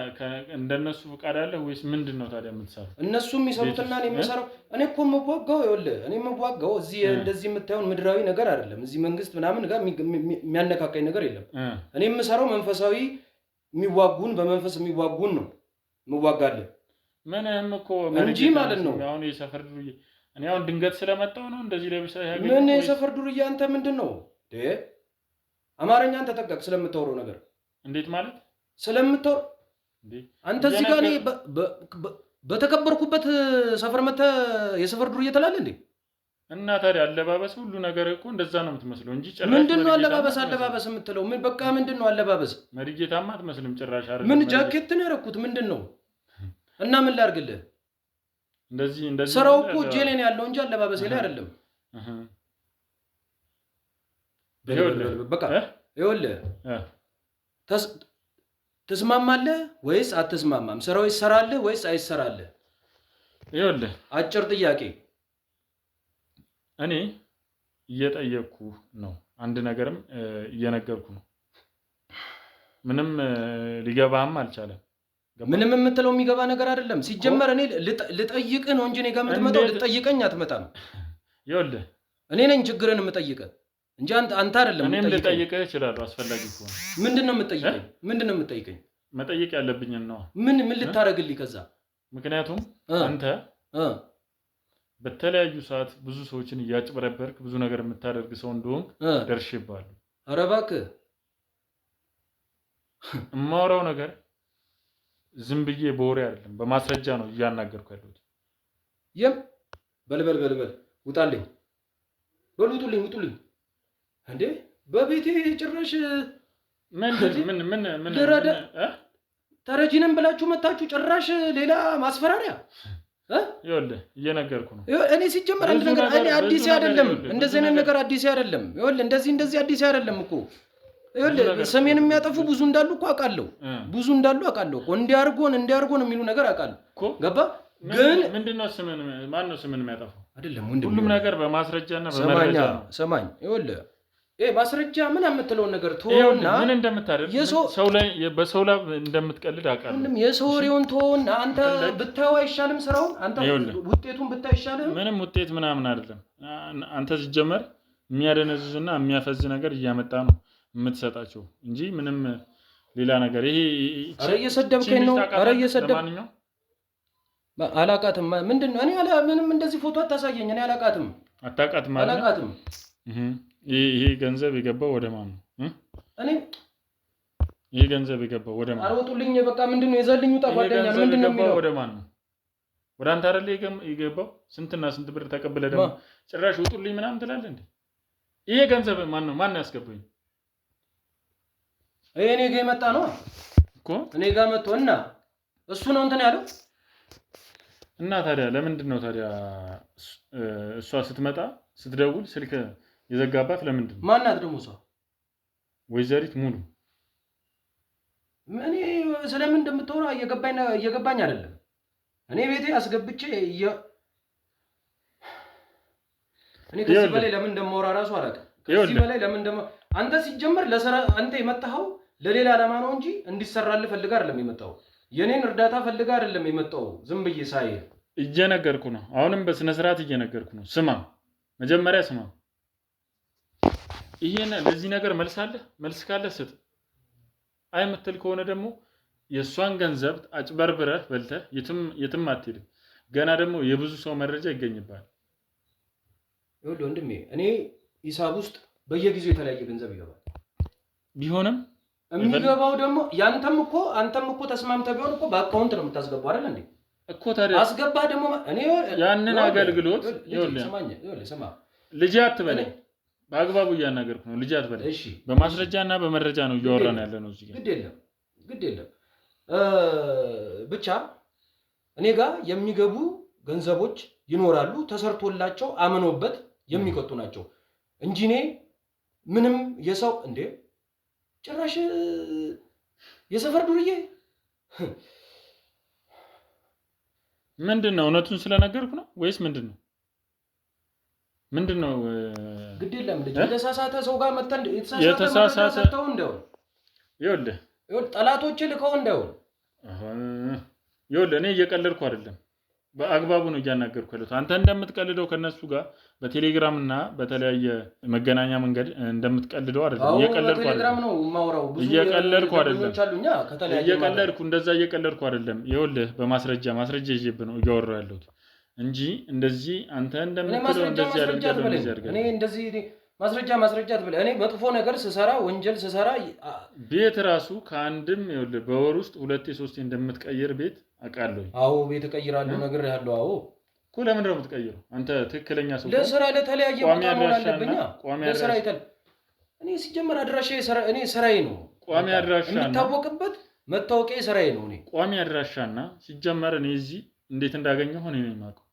እንደነሱ ፍቃድ አለ ወይስ ምንድነው ታዲያ የምትሰራው? እነሱ የሚሰሩትና እኔ የምሰራው እኔ እኮ የምዋጋው ይኸውልህ እኔ የምዋጋው እዚህ እንደዚህ የምታየውን ምድራዊ ነገር አይደለም። እዚህ መንግስት ምናምን ጋር የሚያነካካኝ ነገር የለም። እኔ የምሰራው መንፈሳዊ የሚዋጉን በመንፈስ የሚዋጉን ነው የምዋጋለህ። ምንም እኮ እንጂ ማለት ነው። አሁን የሰፈር ዱርዬ እኔ አሁን ድንገት ስለመጣው ነው እንደዚህ ለብሰህ ያገኘው። ምን የሰፈር ዱርዬ አንተ ምንድነው አማርኛን ተጠቀቅ ስለምታወራው ነገር። እንዴት ማለት ስለምታወራው እንዴ? አንተ እዚህ ጋር እኔ በተከበርኩበት ሰፈር መተህ የሰፈር ዱርዬ ትላለህ እንዴ? እና ታዲያ አለባበስ ሁሉ ነገር እኮ እንደዛ ነው የምትመስለው እንጂ ጭራሽ ምንድነው አለባበስ የምትለው? ምን በቃ ምንድነው አለባበስ? መሪጌታማ አትመስልም ጭራሽ አይደለም። ምን ጃኬት ነው ያደረኩት? ምንድነው? እና ምን ላድርግልህ? እንደዚህ ስራው እኮ እጄ ላይ ነው ያለው እንጂ አለባበሴ ላይ አይደለም። በቃ ይኸውልህ ትስማማለህ ወይስ አትስማማም? ስራው ይሰራልህ ወይስ አይሰራልህ? ይኸውልህ አጭር ጥያቄ እኔ እየጠየቅኩ ነው። አንድ ነገርም እየነገርኩ ነው። ምንም ሊገባህም አልቻለም። ምንም የምትለው የሚገባ ነገር አይደለም። ሲጀመር እኔ ልጠይቅህ ነው እንጂ እኔ ጋር የምትመጣው ልጠይቀኝ አትመጣም። ይኸውልህ እኔ ነኝ ችግርን የምጠይቅህ እንጂ አንተ አይደለም። እኔም ልጠይቅህ እችላለሁ አስፈላጊ ከሆነ። ምንድነው የምጠይቀኝ? መጠየቅ ያለብኝን ነው። ምን ልታረግልኝ ከዛ? ምክንያቱም አንተ በተለያዩ ሰዓት ብዙ ሰዎችን እያጭበረበርክ ብዙ ነገር የምታደርግ ሰው እንደሆንክ ደርሼብሃለሁ። ኧረ እባክህ የማወራው ነገር ዝም ብዬ በወሬ አይደለም፣ በማስረጃ ነው እያናገርኩ ያለሁት። በል ውጣልኝ፣ ውጡልኝ እንዴ! በቤቴ ጭራሽ ምን ተረጂንም ብላችሁ መታችሁ ጭራሽ ሌላ ማስፈራሪያ። ይኸውልህ እየነገርኩ ነው። እኔ ሲጀመር አንድ ነገር አዲስ አይደለም፣ እንደዚህ አይነት ነገር አዲስ አይደለም። ይኸውልህ እንደዚህ አዲስ አይደለም እኮ። ይኸውልህ ሰሜን የሚያጠፉ ብዙ እንዳሉ እኮ አውቃለሁ፣ እኮ እንዲያርጎን የሚሉ ነገር አውቃለሁ። ገባ? ግን ምንድነው ማነው ስምን የሚያጠፋው? አይደለም ሁሉም ነገር በማስረጃና በመረጃ ነው። ሰማኝ፣ ይኸውልህ ማስረጃ ምን የምትለውን ነገር ተወውና ምን እንደምታደርግ በሰው ላይ እንደምትቀልድ አውቃለሁ። ምንም የሰው ወሬውን ተወውና አንተ ብታየው አይሻልም? ስራውን አንተ ውጤቱን ብታይ አይሻልም? ምንም ውጤት ምናምን አይደለም። አንተ ሲጀመር የሚያደነዝዝና የሚያፈዝ ነገር እያመጣ ነው የምትሰጣቸው እንጂ ምንም ሌላ ነገር ይሄ ኧረ እየሰደብከኝ ነው። ኧረ እየሰደብከኝ አላቃትም። ምንድን ነው? እኔ ምንም እንደዚህ ፎቶ አታሳየኝ። እኔ አላቃትም። አታውቃትም ማለት አላቃትም። ይሄ ገንዘብ የገባው ወደ ማን ነው? ይሄ ገንዘብ የገባው ወደ ማን? አሮጡልኝ። በቃ ምንድነው? የዘልኝ ውጣ ጓደኛ። ምንድነው የሚለው? ወደ ማን ነው? ወደ አንተ አይደል የገባው? ስንትና ስንት ብር ተቀብለ ደግሞ ጭራሽ ውጡልኝ ምናምን ትላለህ እንዴ? ይሄ ገንዘብ ማን ነው? ማን ያስገባኝ? እኔ ጋር የመጣ ነው እኮ። እኔ ጋር መጥቶና እሱ ነው እንትን ያለው። እና ታዲያ ለምንድን ነው ታዲያ እሷ ስትመጣ ስትደውል ስልክ የዘጋባት ለምንድን ነው? ማናት ደግሞ እሷ? ወይዘሪት ሙሉ። እኔ ስለምን እንደምትወራ እየገባኝ አይደለም። እኔ ቤቴ አስገብቼ እኔ ከዚህ በላይ ለምን እንደማወራ ራሱ አላውቅም። ከዚህ በላይ ለምን አንተ ሲጀመር ለሰራ አንተ የመጣኸው ለሌላ ዓላማ ነው እንጂ እንዲሰራልህ ፈልጋ አይደለም የመጣው። የኔን እርዳታ ፈልጋ አይደለም የመጣው። ዝም ብዬ ሳይ እየነገርኩ ነው። አሁንም በስነ ስርዓት እየነገርኩ ነው። ስማ፣ መጀመሪያ ስማ። ይሄን ለዚህ ነገር መልስ ካለ ስጥ። አይ የምትል ከሆነ ደግሞ የእሷን ገንዘብ አጭበርብረህ በልተህ የትም አትሄድም። ገና ደግሞ የብዙ ሰው መረጃ ይገኝባል። ይኸውልህ ወንድሜ፣ እኔ ሂሳብ ውስጥ በየጊዜው የተለያየ ገንዘብ ይገባል። ቢሆንም የሚገባው ደግሞ አንተም እኮ ተስማምተህ ቢሆን እኮ በአካውንት ነው የምታስገባው አይደል እንዴ? እኮ ታዲያ አስገባህ ደግሞ እኔ ያንን አገልግሎት ስማ፣ ልጅ አትበለኝ። በአግባቡ እያናገርኩ ነው። ልጅ አትበለኝ። እሺ፣ በማስረጃና በመረጃ ነው እያወራን ያለ ነው እዚህ ጋር። ግድ የለም ብቻ እኔ ጋር የሚገቡ ገንዘቦች ይኖራሉ፣ ተሰርቶላቸው አምኖበት የሚቀጡ ናቸው እንጂ እኔ ምንም የሰው እንዴ ጭራሽ የሰፈር ዱርዬ ምንድነው? እውነቱን ስለነገርኩ ነው ወይስ ምንድነው? ግድ የለም ልጅ የተሳሳተ ሰው ጋር መተን የተሳሳተ ሰው እንደው ይኸውልህ ጠላቶቼ ልከው እንደው ይኸውልህ እኔ እየቀለድኩ አይደለም። በአግባቡ ነው እያናገርኩ ያለሁት። አንተ እንደምትቀልደው ከነሱ ጋር በቴሌግራም እና በተለያየ መገናኛ መንገድ እንደምትቀልደው አይደለም። እየቀለድኩ አይደለም። ይኸውልህ በማስረጃ ይዤብህ ነው እያወራሁ ያለሁት እንጂ እንደዚህ አንተ እንደምትለው እንደዚህ አይደለም። እኔ እንደዚህ ማስረጃ አትበል። እኔ መጥፎ ነገር ስሰራ ወንጀል ስሰራ ቤት ራሱ ከአንድም ይኸውልህ በወር ውስጥ 2-3 እንደምትቀይር ቤት አውቃለሁ። አዎ ቤት እቀይራለሁ ነገር ያለው። አዎ እኮ ለምን ነው የምትቀይረው? አንተ ትክክለኛ ሰው ለስራ ለተለያየ ቦታ መሆን አለብኝ። ለስራ እኔ ሲጀመር አድራሻዬ እኔ ስራዬ ነው። ቋሚ አድራሻ የምታወቅበት መታወቂያ ስራዬ ነው። እኔ ቋሚ አድራሻና ሲጀመር እኔ እዚህ እንዴት እንዳገኘው እኔ ነኝ የማውቀው።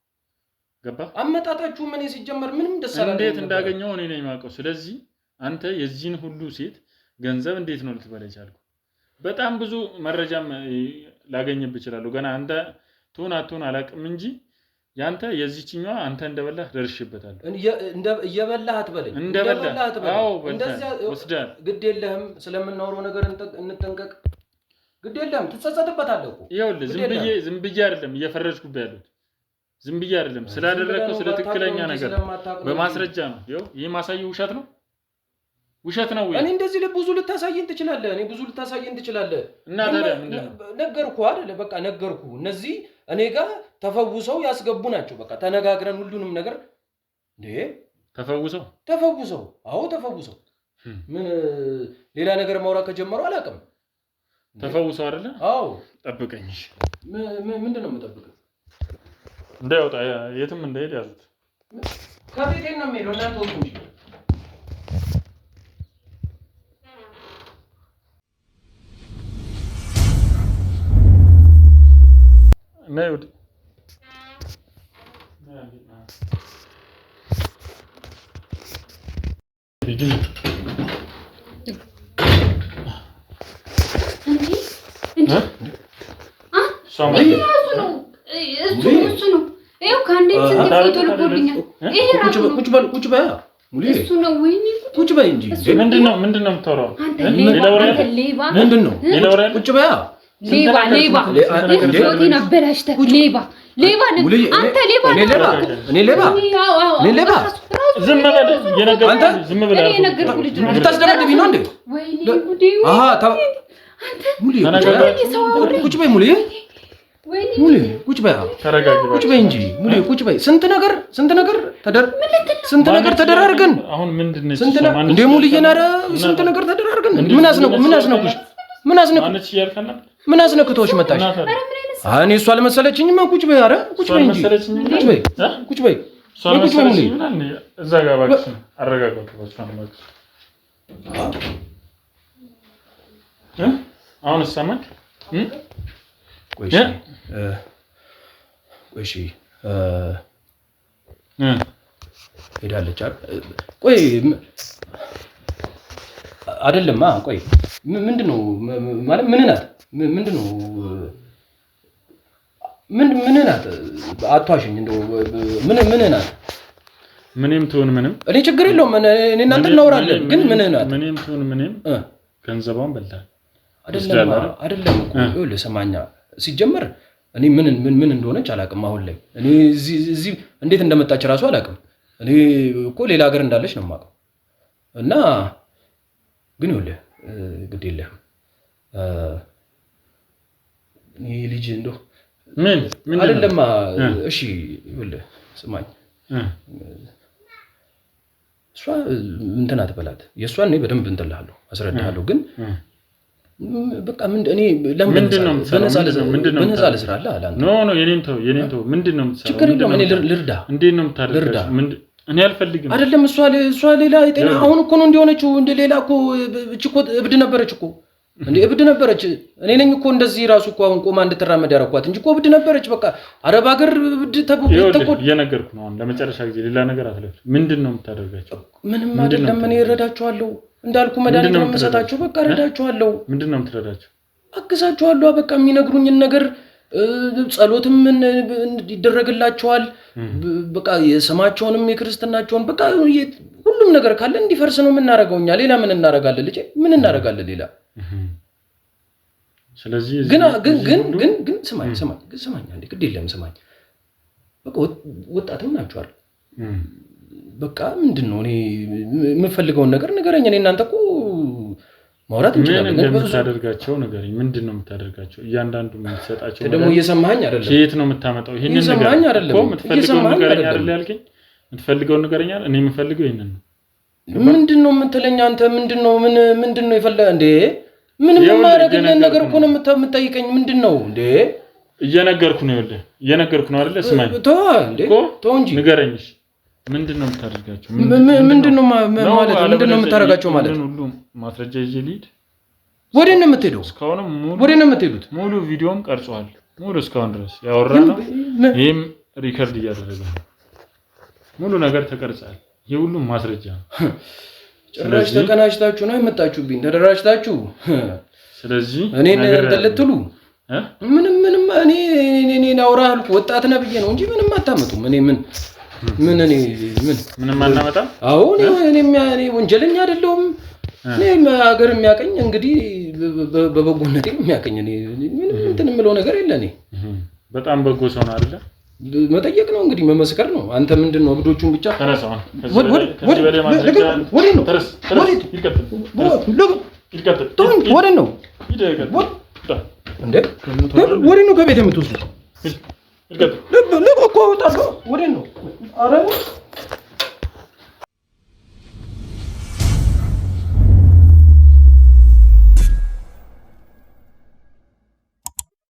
ገባ? አመጣጣችሁ ምን ሲጀመር ምንም ደሳላ እንዴት እንዳገኘው እኔ ነኝ የማውቀው። ስለዚህ አንተ የዚህን ሁሉ ሴት ገንዘብ እንዴት ነው ልትበላ የቻልከው? በጣም ብዙ መረጃም ላገኝብህ እችላለሁ። ገና አንተ ትሆን አትሆን አላውቅም እንጂ ያንተ የዚህኛዋ አንተ እንደበላህ ደርሽበታለሁ። እየበላህ አትበለኝ። እንደበላህ አዎ እንደዚያ ወስዳል። ግድ የለህም ስለምናወራው ነገር እንጠንቀቅ። ግድ የለህም ትጸጸትበታለህ እኮ። ይኸውልህ ዝም ብዬ አይደለም እየፈረድኩብህ ያለሁት። ዝም ብዬ አይደለም ስላደረግከው ስለ ትክክለኛ ነገር በማስረጃ ነው። ይኸው ይሄ ማሳየው ውሸት ነው ወይ? እኔ እንደዚህ ብዙ ልታሳየን ትችላለህ። እና ታዲያ ነገርኩህ አይደል? በቃ ነገርኩህ። እነዚህ እኔ ጋር ተፈውሰው ያስገቡ ናቸው። በቃ ተነጋግረን ሁሉንም ነገር እንዴ ተፈውሰው አዎ ተፈውሰው ምን ሌላ ነገር ማውራት ከጀመሩ አላውቅም። ተፈውሰው አይደለ? አዎ ጠብቀኝ። ምንድነው የምጠብቀው? እንዳይወጣ የትም እንዳይሄድ ያዙት። ከቤቴ ነው የምሄደው። እናንተ ወጡ እንጂ ነይውድ ቁጭ በይ እንጂ ምንድነው የምታወራው? ቁጭ በያ ሌባ ፎቴን አበላሽተህ ሌባ አንተ ሌባ ዝም በል የነገርኩህ ልጅ ነው። ልታስደበድብኝ ነው እንዴ? ቁጭ በይ ሙሌ ቁጭ በይ እንጂ ሙሌ ቁጭ በይ። ስንት ነገር ተደራርገን አሁን ምንድነው እንዴ ሙልዬ? ኧረ ስንት ነገር ተደራርገን ምን አስነክቶሽ መጣሽ? እኔ እሷ አልመሰለችኝም። ቁጭ በይ። ኧረ ቁጭ በይ እንጂ ቁጭ በይ። እዛ ጋር እባክሽ አረጋጋው። አሁን ሰማክ? ሄዳለች ቆይ አይደለም ቆይ ምንድነው ማለት ምን ናት ምንድነው ምን ናት አቷሽኝ እንደው ምን ናት ምንም ትሁን ምንም እኔ ችግር የለውም እኔ እናንተ እናወራለን ግን ምን ናት ምንም ትሁን ምንም ገንዘቧን በልታል አይደለም እኮ ይኸውልህ ሰማኛ ሲጀመር እኔ ምን እንደሆነች አላውቅም አሁን ላይ እኔ እዚህ እንዴት እንደመጣች ራሱ አላውቅም እኔ እኮ ሌላ ሀገር እንዳለች ነው የማውቀው እና ግን ይኸውልህ ግድ የለህም እኔ ልጅ እንደው ምን አይደለም እሺ ይኸውልህ ስማኝ እሷ እንትን አትበላት የእሷን እኔ በደንብ እንትልሃለሁ አስረዳሃለሁ ግን በቃ እኔ ምንድነው በነፃ ልስራለህ አላንተ ኖ የኔን ተው ምንድነው የምትሰራው ችግር የለውም እኔ ልርዳ እንዴት ነው የምታደርጋው እኔ አልፈልግም አይደለም እሷ ሌላ የጤና አሁን እኮ ነው እንዲሆነችው እንደ ሌላ እኮ እኮ እብድ ነበረች እኮ እንዴ እብድ ነበረች እኔ ነኝ እኮ እንደዚህ ራሱ እኮ አሁን ቆማ እንድትራመድ ያረኳት እንጂ እኮ እብድ ነበረች በቃ አረብ ሀገር እብድ ተቆጥ እየነገርኩ ነው ለመጨረሻ ጊዜ ሌላ ነገር አትለፍ ምንድነው የምታደርጋቸው ምንም አይደለም እኔ እረዳቸዋለሁ እንዳልኩ መድኃኒት ነው የምሰጣቸው በቃ እረዳቸዋለሁ ምንድነው የምትረዳቸው አግዛቸዋለሁ በቃ የሚነግሩኝን ነገር ጸሎትም ይደረግላቸዋል በቃ የሰማቸውንም የክርስትናቸውን በቃ ሁሉም ነገር ካለ እንዲፈርስ ነው የምናረጋውኛ ሌላ ምን እናረጋለን ልጄ ምን እናረጋለን ሌላ ስለዚህ ግን ስማኝ አንዴ ግድ የለም ስማኝ በቃ ወጣትም ናቸው አይደል በቃ ምንድነው እኔ የምፈልገውን ነገር ንገረኝ እኔ እናንተ እኮ ማውራት እንችላለን ግን የምታደርጋቸው ንገረኝ ምንድነው የምታደርጋቸው እያንዳንዱ የምትሰጣቸው ደግሞ እየሰማኸኝ አይደለም ከየት ነው የምታመጣው ይሄንን ነገር እኮ የምትፈልገው ንገረኝ አይደል ያልከኝ የምትፈልገው ንገረኝ እኔ የምፈልገው ይሄንን ነው ምንድነው የምትለኝ አንተ ምንድነው ይፈልጋ እንዴ ምንም ማረግልን ነገር እኮ ነው የምትጠይቀኝ ምንድነው እንዴ እየነገርኩ ነው አይደል ስማኝ ተው እንጂ ንገረኝ ምንድነው የምታደርጋቸው ምንድነው ማለት ምንድነው የምታደርጋቸው ማለት ሁሉ ማስረጃ ይዤ ልሂድ ወዴት ነው የምትሄደው እስካሁን ወዴት ነው የምትሄዱት ሙሉ ቪዲዮም ቀርጿል ሙሉ እስካሁን ድረስ ያወራነው ይሄም ሪከርድ እያደረገ ነው ሙሉ ነገር ተቀርጿል ይሄ ሁሉ ማስረጃ ጭራሽ ተቀናጅታችሁ ነው የመጣችሁብኝ ተደራጅታችሁ ስለዚህ እኔን እንደልትሉ ምንም እኔ አውራህ ወጣት ነብዬ ነው እንጂ ምንም አታመጡም እኔ ምንም አናመጣ አዎ እኔ ወንጀለኛ አይደለሁም እኔ ሀገር የሚያቀኝ እንግዲህ በበጎነቴ የሚያቀኝ እኔ ምንም እንትን የምለው ነገር የለ እኔ በጣም በጎ ሰው ነው አይደል መጠየቅ ነው እንግዲህ መመስከር ነው አንተ ምንድነው እብዶቹን ብቻ ተነሳው ወዴት ነው ተረስ ይልቀጥል ወዴት ነው እንዴ ወዴት ነው ከቤት የምትወስዱ ይልቀጥል ለቆ ወጣ ወዴት ነው አረ